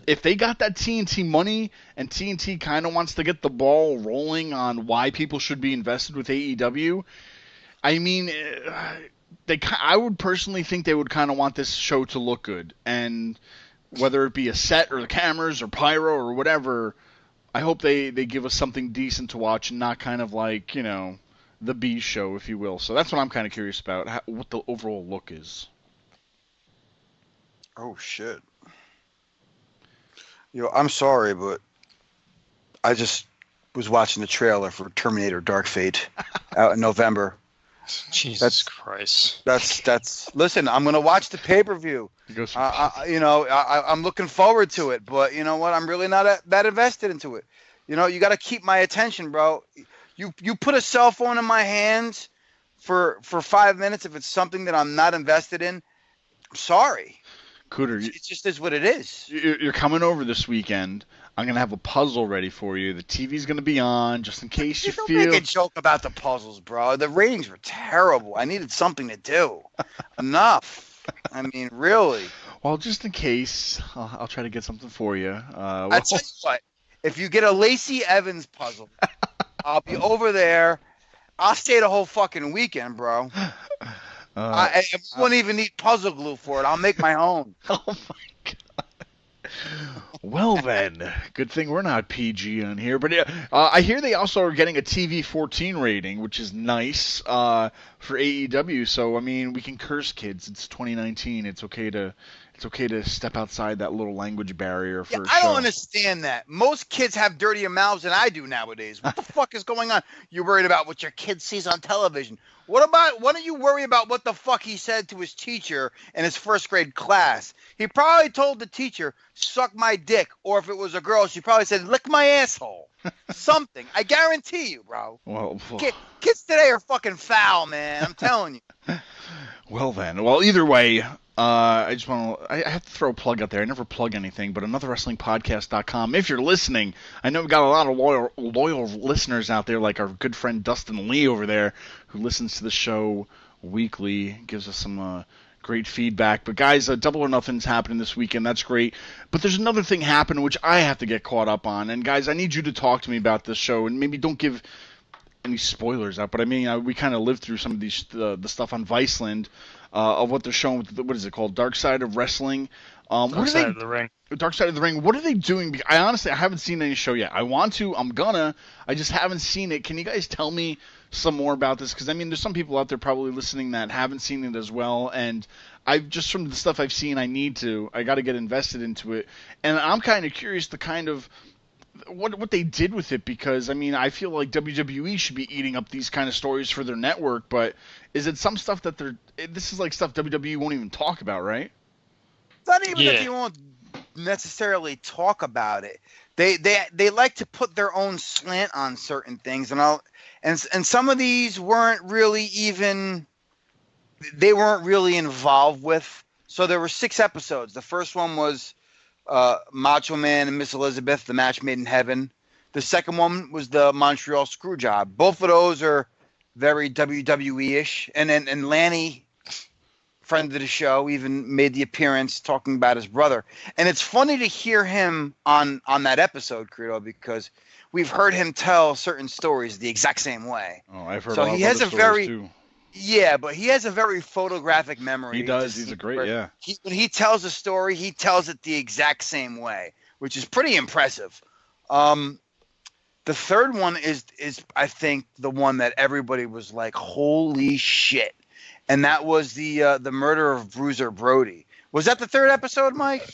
if they got that TNT money, and TNT kind of wants to get the ball rolling on why people should be invested with AEW, I mean, I would personally think they would kind of want this show to look good, and whether it be a set or the cameras or pyro or whatever, I hope they give us something decent to watch and not kind of like, the B show, if you will. So that's what I'm kind of curious about, what the overall look is.
Oh, shit. I'm sorry, but I just was watching the trailer for Terminator Dark Fate out in November.
Jesus Christ.
Listen, I'm going to watch the pay-per-view. I'm looking forward to it, but you know what? I'm really not that invested into it. You got to keep my attention, bro. You put a cell phone in my hands for 5 minutes if it's something that I'm not invested in. I'm sorry.
Cooter,
it just is what it is.
You're coming over this weekend. I'm going to have a puzzle ready for you. The TV's going to be on just in case you
don't
feel...
make a joke about the puzzles, bro. The ratings were terrible. I needed something to do. Enough. I mean, really.
Well, just in case, I'll try to get something for you.
I tell you what, if you get a Lacey Evans puzzle, I'll be over there. I'll stay the whole fucking weekend, bro. I won't even need puzzle glue for it. I'll make my own.
Oh, my God. Well, then. Good thing we're not PG on here. But I hear they also are getting a TV 14 rating, which is nice for AEW. So, I mean, we can curse, kids. It's 2019. It's okay to step outside that little language barrier for a show.
I don't understand that. Most kids have dirtier mouths than I do nowadays. What the fuck is going on? You're worried about what your kid sees on television. Why don't you worry about what the fuck he said to his teacher in his first grade class? He probably told the teacher, suck my dick. Or if it was a girl, she probably said, lick my asshole. Something. I guarantee you, bro.
Well,
kids today are fucking foul, man. I'm telling you.
Well, then. Well, either way, I just want to... I have to throw a plug out there. I never plug anything, but anotherwrestlingpodcast.com. If you're listening, I know we've got a lot of loyal listeners out there, like our good friend Dustin Lee over there, who listens to the show weekly, gives us some great feedback. But guys, Double or Nothing's happening this weekend. That's great. But there's another thing happening which I have to get caught up on. And guys, I need you to talk to me about this show, and maybe don't give any spoilers out. But I mean, we kind of lived through some of these the stuff on Viceland. Of what they're showing with what is it called? Dark Side of Wrestling.
Dark Side of the Ring.
Dark Side of the Ring. What are they doing? I haven't seen any show yet. I want to. I'm gonna. I just haven't seen it. Can you guys tell me some more about this? Because I mean, there's some people out there probably listening that haven't seen it as well. And just from the stuff I've seen, I got to get invested into it. And I'm kind of curious the kind of what they did with it, because I mean, I feel like WWE should be eating up these kind of stories for their network, but is it some stuff that this is like stuff WWE won't even talk about, right?
Not even that they won't necessarily talk about it. They like to put their own slant on certain things, and some of these weren't really involved with. So there were 6 episodes. The first one was Macho Man and Miss Elizabeth, the match made in heaven. The second one was the Montreal Screwjob. Both of those are very WWE-ish. And Lanny, friend of the show, even made the appearance talking about his brother. And it's funny to hear him on that episode, Credo, because we've heard him tell certain stories the exact same way.
Oh, I've heard
so
a lot
he
of
has
other stories too.
Yeah, but he has a very photographic memory.
He does. He's a great, yeah.
When he tells a story, he tells it the exact same way, which is pretty impressive. The third one is I think the one that everybody was like, holy shit. And that was the murder of Bruiser Brody. Was that the third episode, Mike?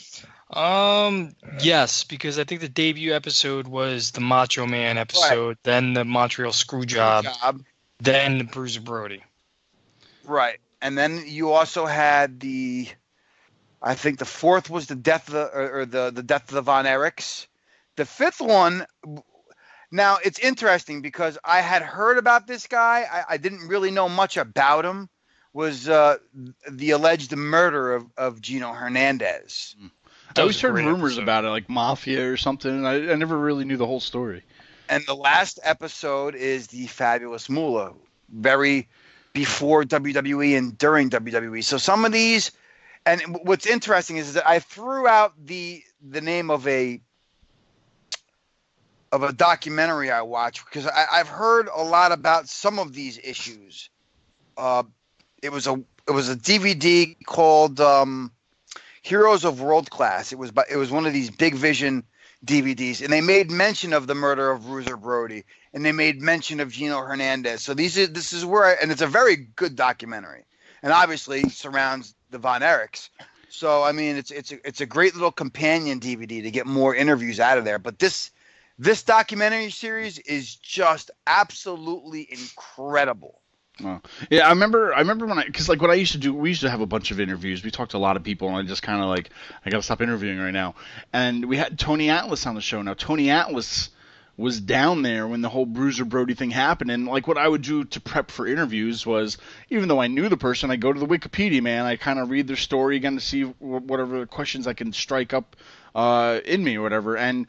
Yes, because I think the debut episode was the Macho Man episode, then the Montreal Screwjob, then the Bruiser Brody.
Right. And then you also had I think the fourth was the death of the death of the Von Erichs. The fifth one, now it's interesting because I had heard about this guy. I didn't really know much about him. was the alleged murder of Gino Hernandez.
I always heard rumors about it, like mafia or something, and I never really knew the whole story.
And the last episode is the Fabulous Moolah, very before WWE and during WWE. So some of these, and what's interesting is that I threw out the name of a documentary I watched because I've heard a lot about some of these issues. It was a DVD called Heroes of World Class. It was one of these Big Vision DVDs, and they made mention of the murder of Bruiser Brody, and they made mention of Gino Hernandez. So this is where, and it's a very good documentary, and obviously surrounds the Von Erichs. So I mean, it's a great little companion DVD to get more interviews out of there. But this documentary series is just absolutely incredible.
Well, yeah, I remember when because like what I used to do, we used to have a bunch of interviews. We talked to a lot of people, and I just kind of like, I gotta stop interviewing right now. And we had Tony Atlas on the show. Now Tony Atlas was down there when the whole Bruiser Brody thing happened, and like what I would do to prep for interviews was, even though I knew the person, I go to the Wikipedia, man. I kind of read their story again to see whatever questions I can strike up in me or whatever, and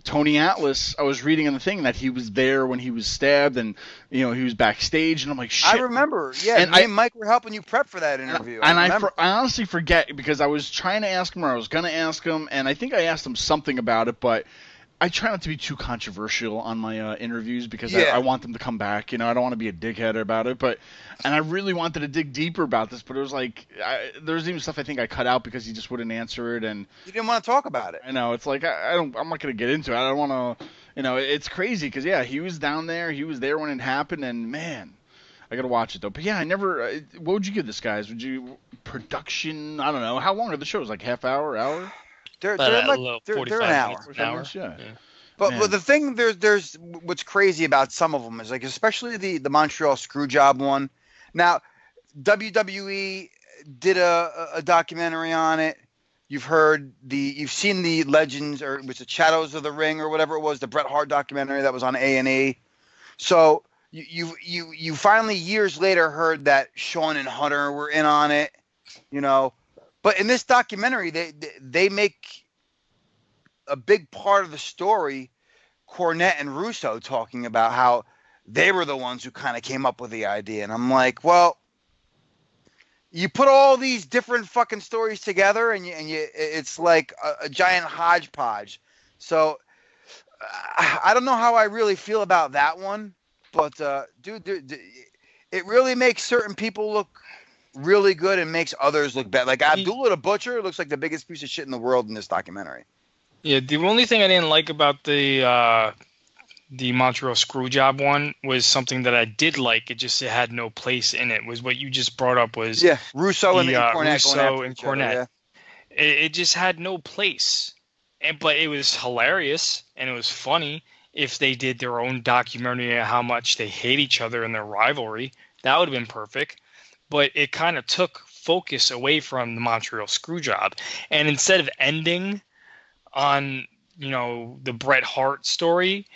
Tony Atlas, I was reading in the thing that he was there when he was stabbed, and he was backstage, and I'm like, shit.
I remember, yeah. And me and Mike were helping you prep for that interview.
And I honestly forget because I was trying to ask him, or I was gonna ask him, and I think I asked him something about it, but I try not to be too controversial on my interviews because I want them to come back. I don't want to be a dickhead about it, and I really wanted to dig deeper about this, but it was like there's even stuff I think I cut out because he just wouldn't answer it, and
you didn't want to talk about it.
I know it's like I'm not gonna get into it. I don't want to. It's crazy because he was down there, he was there when it happened, and man, I gotta watch it though. But yeah, I never. What would you give this, guys? Would you production? I don't know. How long are the shows? Like half hour?
They're an hour.
Yeah.
But the thing there's what's crazy about some of them is like especially the Montreal Screwjob one. Now WWE did a documentary on it. You've seen the Legends, or it was the Shadows of the Ring or whatever it was, the Bret Hart documentary that was on A&E. So you finally years later heard that Shawn and Hunter were in on it, But in this documentary, they make a big part of the story, Cornette and Russo talking about how they were the ones who kind of came up with the idea. And I'm like, well, you put all these different fucking stories together and it's like a giant hodgepodge. So I don't know how I really feel about that one, but dude, it really makes certain people look really good and makes others look bad. Like Abdullah the Butcher looks like the biggest piece of shit in the world in this documentary.
Yeah, the only thing I didn't like about the Montreal Screwjob one was something that I did like. It had no place in it. Was what you just brought up was
Russo and Cornette.
Russo and Cornette. It just had no place, but it was hilarious and it was funny. If they did their own documentary on how much they hate each other and their rivalry, that would have been perfect. But it kind of took focus away from the Montreal Screwjob, and instead of ending on the Bret Hart story,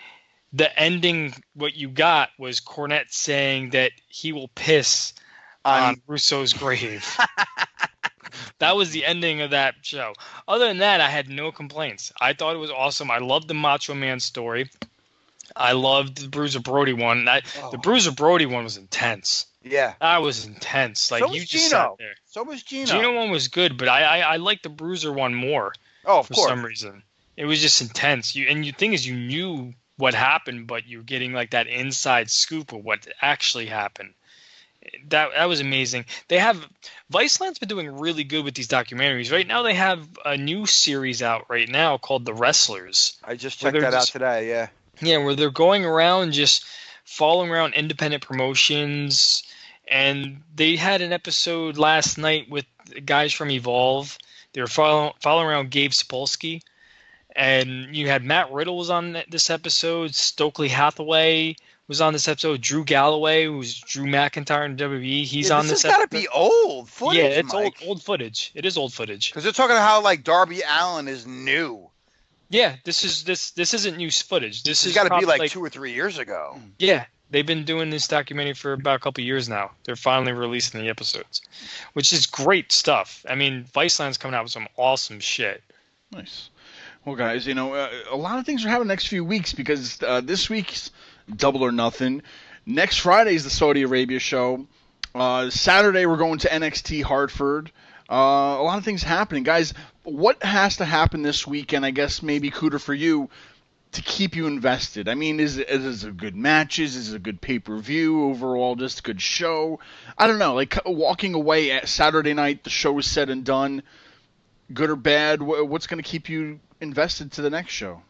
the ending what you got was Cornette saying that he will piss on Russo's grave. That was the ending of that show. Other than that, I had no complaints. I thought it was awesome. I loved the Macho Man story. I loved the Bruiser Brody one. The Bruiser Brody one was intense.
Yeah,
that was intense. Like, so you just sat there.
So was Gino.
Gino one was good, but I liked the Bruiser one more.
Oh, of
for
course.
Some reason. It was just intense. The thing is, you knew what happened, but you're getting like that inside scoop of what actually happened. That was amazing. Viceland's been doing really good with these documentaries. Right now, they have a new series out right now called The Wrestlers.
I just checked that out today. Yeah.
Yeah, where they're going around just following around independent promotions, and they had an episode last night with guys from Evolve. They were following around Gabe Sapolsky, and you had Matt Riddle was on this episode. Stokely Hathaway was on this episode. Drew Galloway, who's Drew McIntyre in WWE, he's on this episode.
This has got to be old footage.
Yeah, it's
Mike.
old footage. It is old footage.
Because they're talking about how like Darby Allin is new.
Yeah, this isn't new footage. This has
got to be like 2 or 3 years ago.
Yeah, They've been doing this documentary for about a couple years now. They're finally releasing the episodes, which is great stuff. I mean, Viceland's coming out with some awesome shit.
Nice. Well, guys, a lot of things are happening next few weeks because this week's Double or Nothing. Next Friday is the Saudi Arabia show. Saturday we're going to NXT Hartford. A lot of things happening, guys. What has to happen this weekend? I guess maybe Cooter for you to keep you invested. I mean, is it good matches? Is it a good pay-per-view overall? Just a good show? I don't know. Like walking away at Saturday night, the show is said and done. Good or bad? What's going to keep you invested to the next show?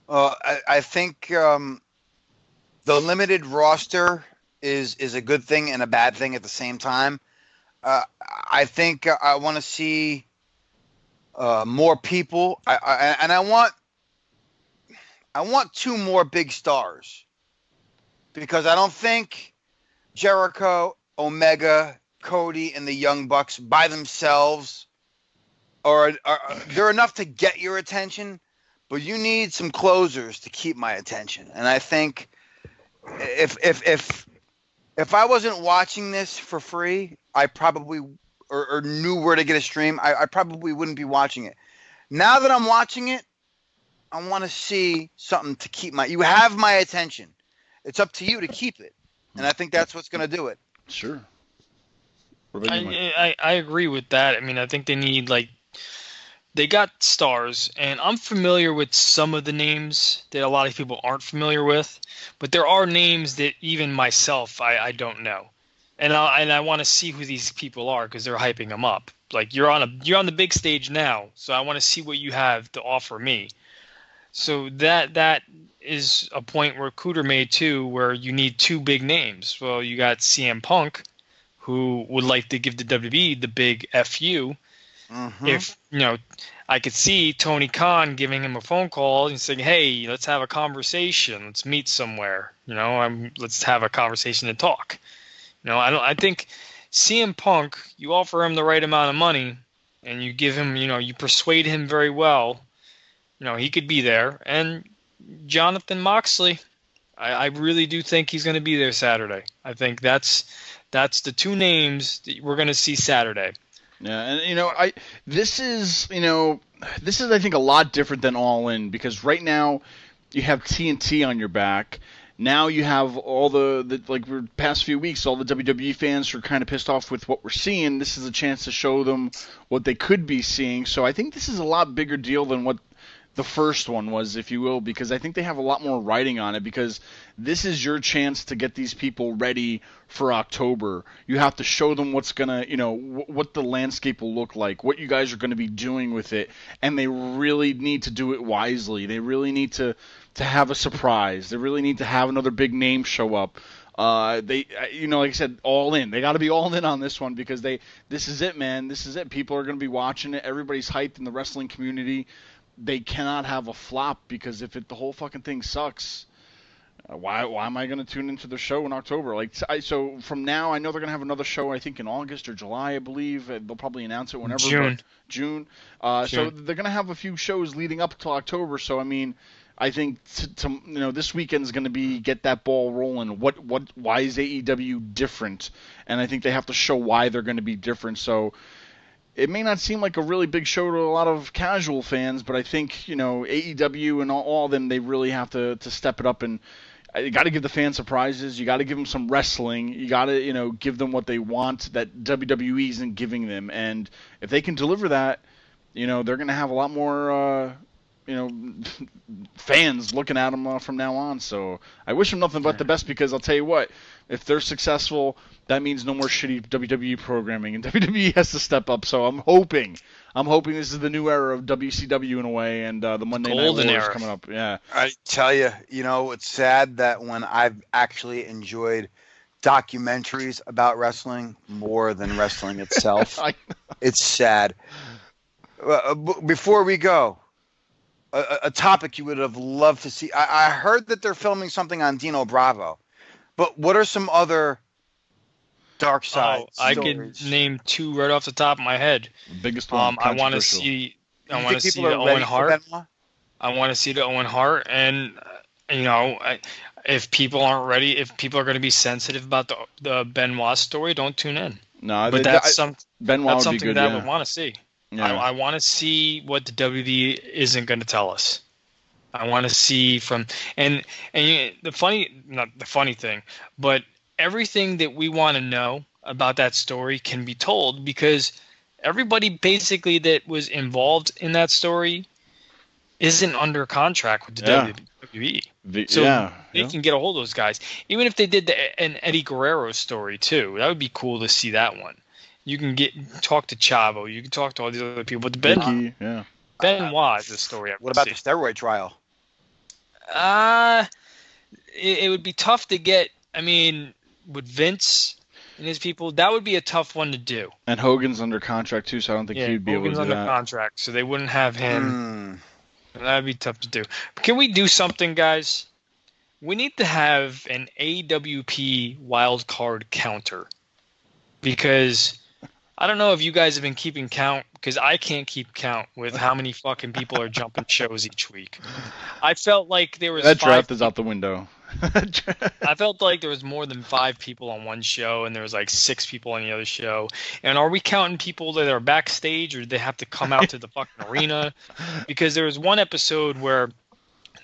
I think the limited roster is a good thing and a bad thing at the same time. I think I want to see more people. I want two more big stars because I don't think Jericho, Omega, Cody, and the Young Bucks by themselves they're enough to get your attention, but you need some closers to keep my attention. And I think if I wasn't watching this for free, I probably or knew where to get a stream, I probably wouldn't be watching it. Now that I'm watching it, I want to see something to keep you have my attention. It's up to you to keep it. And I think that's what's going to do it.
Sure.
I agree with that. I mean, I think they need, they got stars, and I'm familiar with some of the names that a lot of people aren't familiar with, but there are names that even myself, I don't know. And I want to see who these people are because they're hyping them up. Like you're on the big stage now, so I want to see what you have to offer me. So that is a point where Cooter made too, where you need two big names. Well, you got CM Punk, who would like to give the WWE the big FU. Mm-hmm. If I could see Tony Khan giving him a phone call and saying, "Hey, let's have a conversation. Let's meet somewhere. Let's have a conversation and talk." I think CM Punk, you offer him the right amount of money, and you give him, you persuade him very well. He could be there. And Jonathan Moxley, I really do think he's going to be there Saturday. I think that's the two names that we're going to see Saturday.
Yeah, and this is I think a lot different than All In because right now you have TNT on your back. Now you have all the past few weeks, all the WWE fans are kind of pissed off with what we're seeing. This is a chance to show them what they could be seeing. So I think this is a lot bigger deal than what the first one was, if you will, because I think they have a lot more writing on it because this is your chance to get these people ready for October. You have to show them what's going to, what the landscape will look like, what you guys are going to be doing with it, and they really need to do it wisely. They really need to have a surprise. They really need to have another big name show up. Like I said, all in. They got to be all in on this one because this is it, man. This is it. People are going to be watching it. Everybody's hyped in the wrestling community. They cannot have a flop because if the whole fucking thing sucks, why am I going to tune into the show in October? So from now, I know they're going to have another show, I think in August or July, I believe. They'll probably announce it whenever. June. So they're going to have a few shows leading up to October. So, I mean, I think this weekend is going to be get that ball rolling. Why is AEW different? And I think they have to show why they're going to be different. So it may not seem like a really big show to a lot of casual fans, but I think, AEW and all of them, they really have to step it up. And you got to give the fans surprises. You got to give them some wrestling. You got to, give them what they want that WWE isn't giving them. And if they can deliver that, they're going to have a lot more, fans looking at them from now on. So I wish them nothing but the best because I'll tell you what, if they're successful, that means no more shitty WWE programming, and WWE has to step up. So I'm hoping this is the new era of WCW in a way, and the Monday Night Wars is coming up. Yeah,
I tell you, it's sad that when I've actually enjoyed documentaries about wrestling more than wrestling itself, it's sad. Before we go, a topic you would have loved to see. I heard that they're filming something on Dino Bravo, but what are some other Dark Side stories?
I could name two right off the top of my head.
The biggest one.
I want to see the Owen Hart. I want to see the Owen Hart, and If people aren't ready, if people are going to be sensitive about the Benoit story, don't tune in.
No,
But that's
Benoit
that's
would be
something
good.
that I
Yeah.
would want to see.
Yeah.
I want to see what the WWE isn't going to tell us. I want to see from the funny thing, but everything that we want to know about that story can be told because everybody basically that was involved in that story isn't under contract with the WWE. So they can get a hold of those guys. Even if they did an Eddie Guerrero story too, that would be cool to see that one. You can talk to Chavo, you can talk to all these other people, but Benoit is the story.
What about the steroid trial?
It would be tough to get. I mean, with Vince and his people, that would be a tough one to do.
And Hogan's under contract too, so I don't think he'd be able to do that.
Hogan's under contract, so they wouldn't have him. That would be tough to do. But can we do something, guys? We need to have an AWP wild card counter because I don't know if you guys have been keeping count because I can't keep count with how many fucking people are jumping shows each week. I felt like there was
that draft is out the window.
I felt like there was more than 5 people on one show and there was like 6 people on the other show. And are we counting people that are backstage or do they have to come out to the fucking arena? Because there was one episode where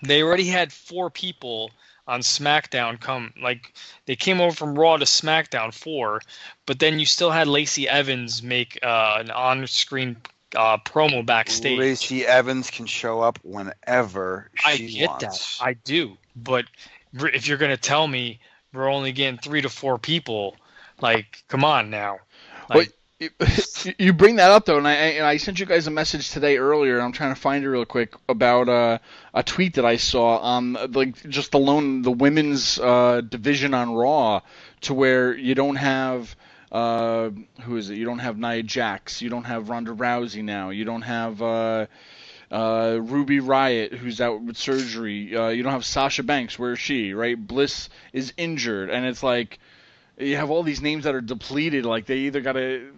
they already had 4 people on SmackDown they came over from Raw to SmackDown 4, but then you still had Lacey Evans make an on-screen promo backstage.
Lacey Evans can show up whenever she wants.
I get that. I do. But if you're going to tell me we're only getting 3 to 4 people, like, come on now. Like,
you bring that up though, and I sent you guys a message today earlier. And I'm trying to find it real quick about a tweet that I saw on just the women's division on Raw, to where you don't have who is it? You don't have Nia Jax, you don't have Ronda Rousey now, you don't have Ruby Riott, who's out with surgery. You don't have Sasha Banks. Where is she? Right? Bliss is injured, and it's like you have all these names that are depleted. Like they either got to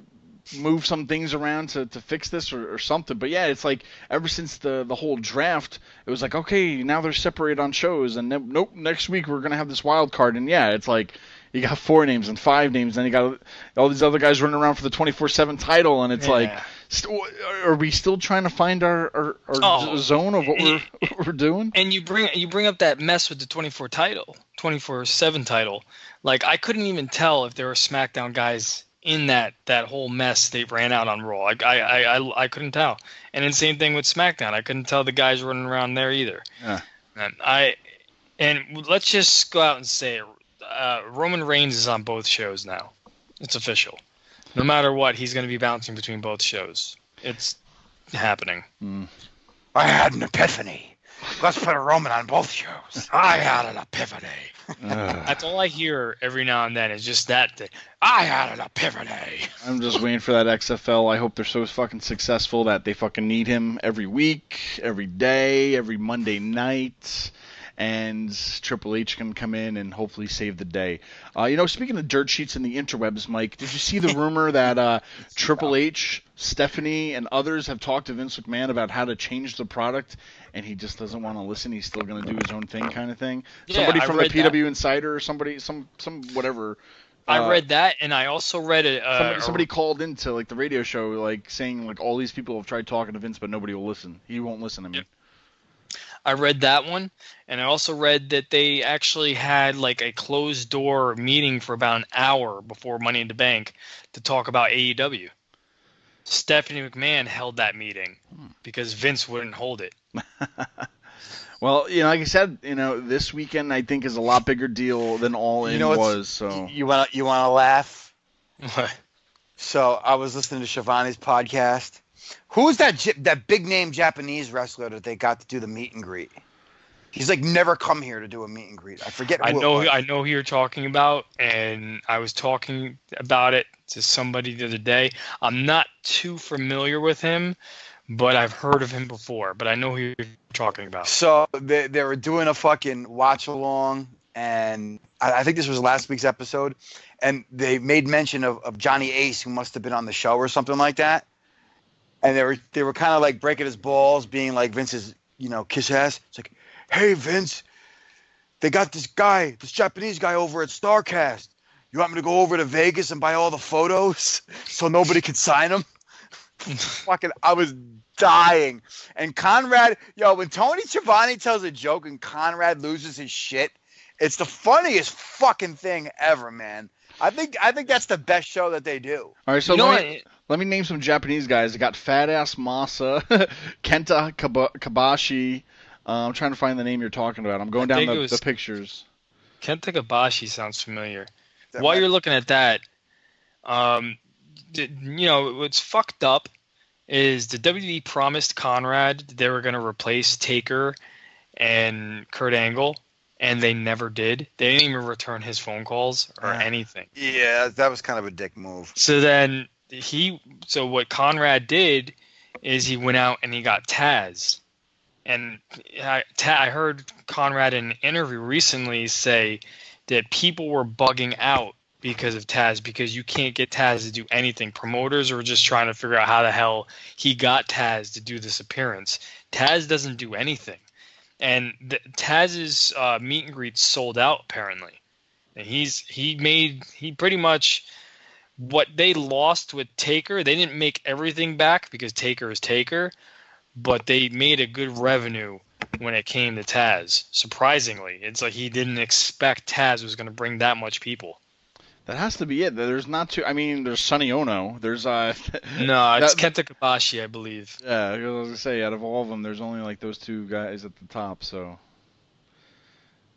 move some things around to fix this or something. But yeah, it's like ever since the whole draft, it was like, okay, now they're separated on shows, and nope, next week we're gonna have this wild card, and yeah, it's like you got 4 names and 5 names, and you got all these other guys running around for the 24/7 title, and it's like, are we still trying to find our zone of what we're doing?
And you bring up that mess with the 24/7 title. Like I couldn't even tell if there were SmackDown guys in that whole mess they ran out on Raw. I couldn't tell. And then same thing with SmackDown. I couldn't tell the guys running around there either.
Yeah.
And let's just go out and say it. Roman Reigns is on both shows now. It's official. No matter what, he's going to be bouncing between both shows. It's happening.
I had an epiphany. Let's put a Roman on both shows. I had an epiphany.
That's all I hear every now and then is just that thing. I had an epiphany.
I'm just waiting for that XFL. I hope they're so fucking successful that they fucking need him every week, every day, every Monday night. And Triple H can come in and hopefully save the day. Speaking of dirt sheets in the interwebs, Mike, did you see the rumor that Triple H, Stephanie, and others have talked to Vince McMahon about how to change the product, and he just doesn't want to listen? He's still going to do his own thing, kind of thing.
Yeah,
somebody from the PW Insider or somebody, some whatever.
I read that, and I also read it.
Somebody called into the radio show, saying all these people have tried talking to Vince, but nobody will listen. He won't listen. I mean.
Yep. I read that one, and I also read that they actually had a closed door meeting for about an hour before Money in the Bank to talk about AEW. Stephanie McMahon held that meeting because Vince wouldn't hold it.
Well, like I said, this weekend I think is a lot bigger deal than All In was. So
you want to laugh?
What?
So I was listening to Shivani's podcast. Who's that big name Japanese wrestler that they got to do the meet and greet? He's never come here to do a meet and greet. I forget who it was.
I know who you're talking about, and I was talking about it to somebody the other day. I'm not too familiar with him, but I've heard of him before. But I know who you're talking about.
So they were doing a fucking watch along, and I think this was last week's episode, and they made mention of Johnny Ace, who must have been on the show or something like that. And they were kind of breaking his balls, being like Vince's, kiss ass. It's like, hey, Vince, they got this Japanese guy over at StarCast. You want me to go over to Vegas and buy all the photos so nobody can sign them? Fucking, I was dying. And Conrad, when Tony Schiavone tells a joke and Conrad loses his shit, it's the funniest fucking thing ever, man. I think that's the best show that they do.
All right, so let me name some Japanese guys. They got Fat Ass Masa, Kenta Kabashi. I'm trying to find the name you're talking about. I'm going down the pictures.
Kenta Kabashi sounds familiar. While you're looking at that, what's fucked up is the WWE promised Conrad they were going to replace Taker and Kurt Angle, and they never did. They didn't even return his phone calls or anything.
Yeah, that was kind of a dick move.
So then what Conrad did is he went out and he got Taz. And I heard Conrad in an interview recently say that people were bugging out because of Taz, because you can't get Taz to do anything. Promoters were just trying to figure out how the hell he got Taz to do this appearance. Taz doesn't do anything. And Taz's meet and greet sold out, apparently. And he pretty much, what they lost with Taker, they didn't make everything back because Taker is Taker, but they made a good revenue when it came to Taz. Surprisingly, it's like he didn't expect Taz was going to bring that much people.
That has to be it. There's not too. I mean, there's Sonny Ono. There's
No, it's Kenta Kobashi, I believe.
Yeah, I was gonna say, out of all of them, there's only like those two guys at the top. So,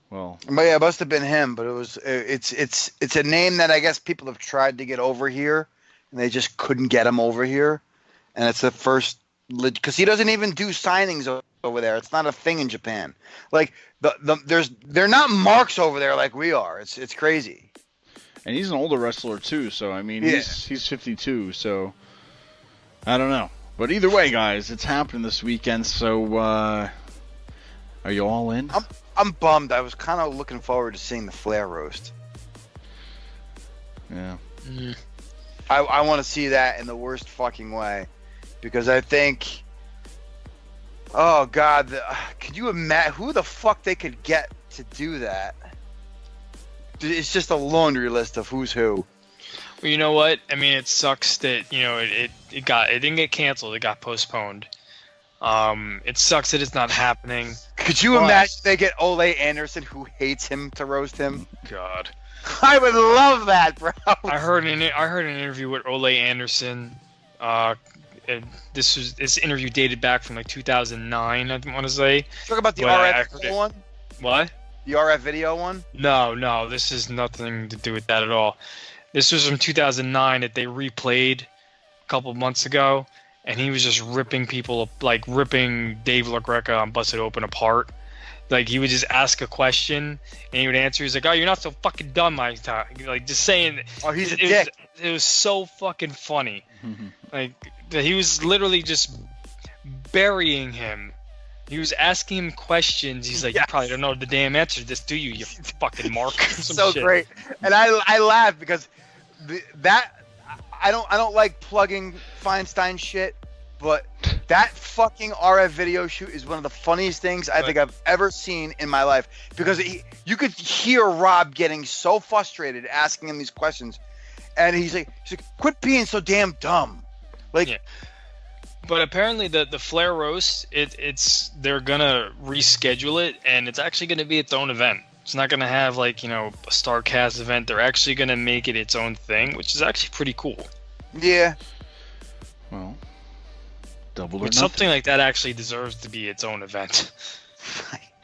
well.
But yeah, it must have been him. But it's a name that I guess people have tried to get over here, and they just couldn't get him over here. And it's the first, because he doesn't even do signings over there. It's not a thing in Japan. Like they're not marks over there like we are. It's crazy.
And he's an older wrestler too, so I mean, he's 52, so I don't know. But either way, guys, it's happening this weekend. So are you all in?
I'm bummed. I was kind of looking forward to seeing the Flair roast.
Yeah.
Mm.
I want to see that in the worst fucking way, because I think, oh God, could you imagine who the fuck they could get to do that? It's just a laundry list of who's who.
Well, you know what? I mean, it sucks that it didn't get canceled. It got postponed. It sucks that it's not happening.
Could you imagine they get Ole Anderson, who hates him, to roast him?
God,
I would love that, bro.
I heard an interview with Ole Anderson. This interview dated back from like 2009. I want to say.
Talk about the RF video one.
What?
The RF video one?
No, this has nothing to do with that at all. This was from 2009 that they replayed a couple months ago, and he was just ripping people, like ripping Dave LaGreca on Busted Open apart. Like, he would just ask a question, and he would answer. He's like, "Oh, you're not so fucking dumb, my time." Like, just saying.
Oh, he's a dick.
It was so fucking funny. Like, he was literally just burying him. He was asking him questions. He's like, "You probably don't know the damn answer to this, do you? You fucking mark."
So shit. Great, and I laugh because I don't like plugging Feinstein shit, but that fucking RF video shoot is one of the funniest things I think I've ever seen in my life, because you could hear Rob getting so frustrated asking him these questions, and he's like, "Quit being so damn dumb," like.
Yeah. But apparently the Flair roast, they're gonna reschedule it, and it's actually gonna be its own event. It's not gonna have like a StarCast event. They're actually gonna make it its own thing, which is actually pretty cool.
Yeah.
Well, double or
nothing. Something like that actually deserves to be its own event.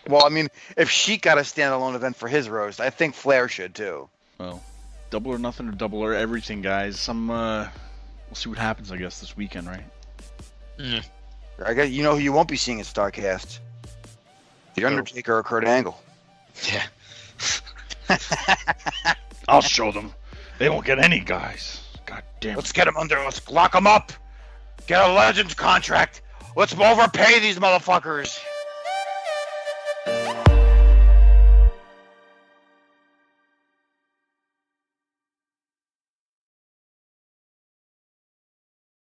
Well, I mean, if Sheik got a standalone event for his roast, I think Flair should too.
Well, double or nothing or double or everything, guys. We'll see what happens, I guess, this weekend, right?
Mm.
I guess who you won't be seeing at StarCast? The Undertaker or Kurt Angle.
Yeah.
I'll show them. They won't get any guys. God damn.
Let's get them under. Let's lock them up. Get a Legends contract. Let's overpay these motherfuckers.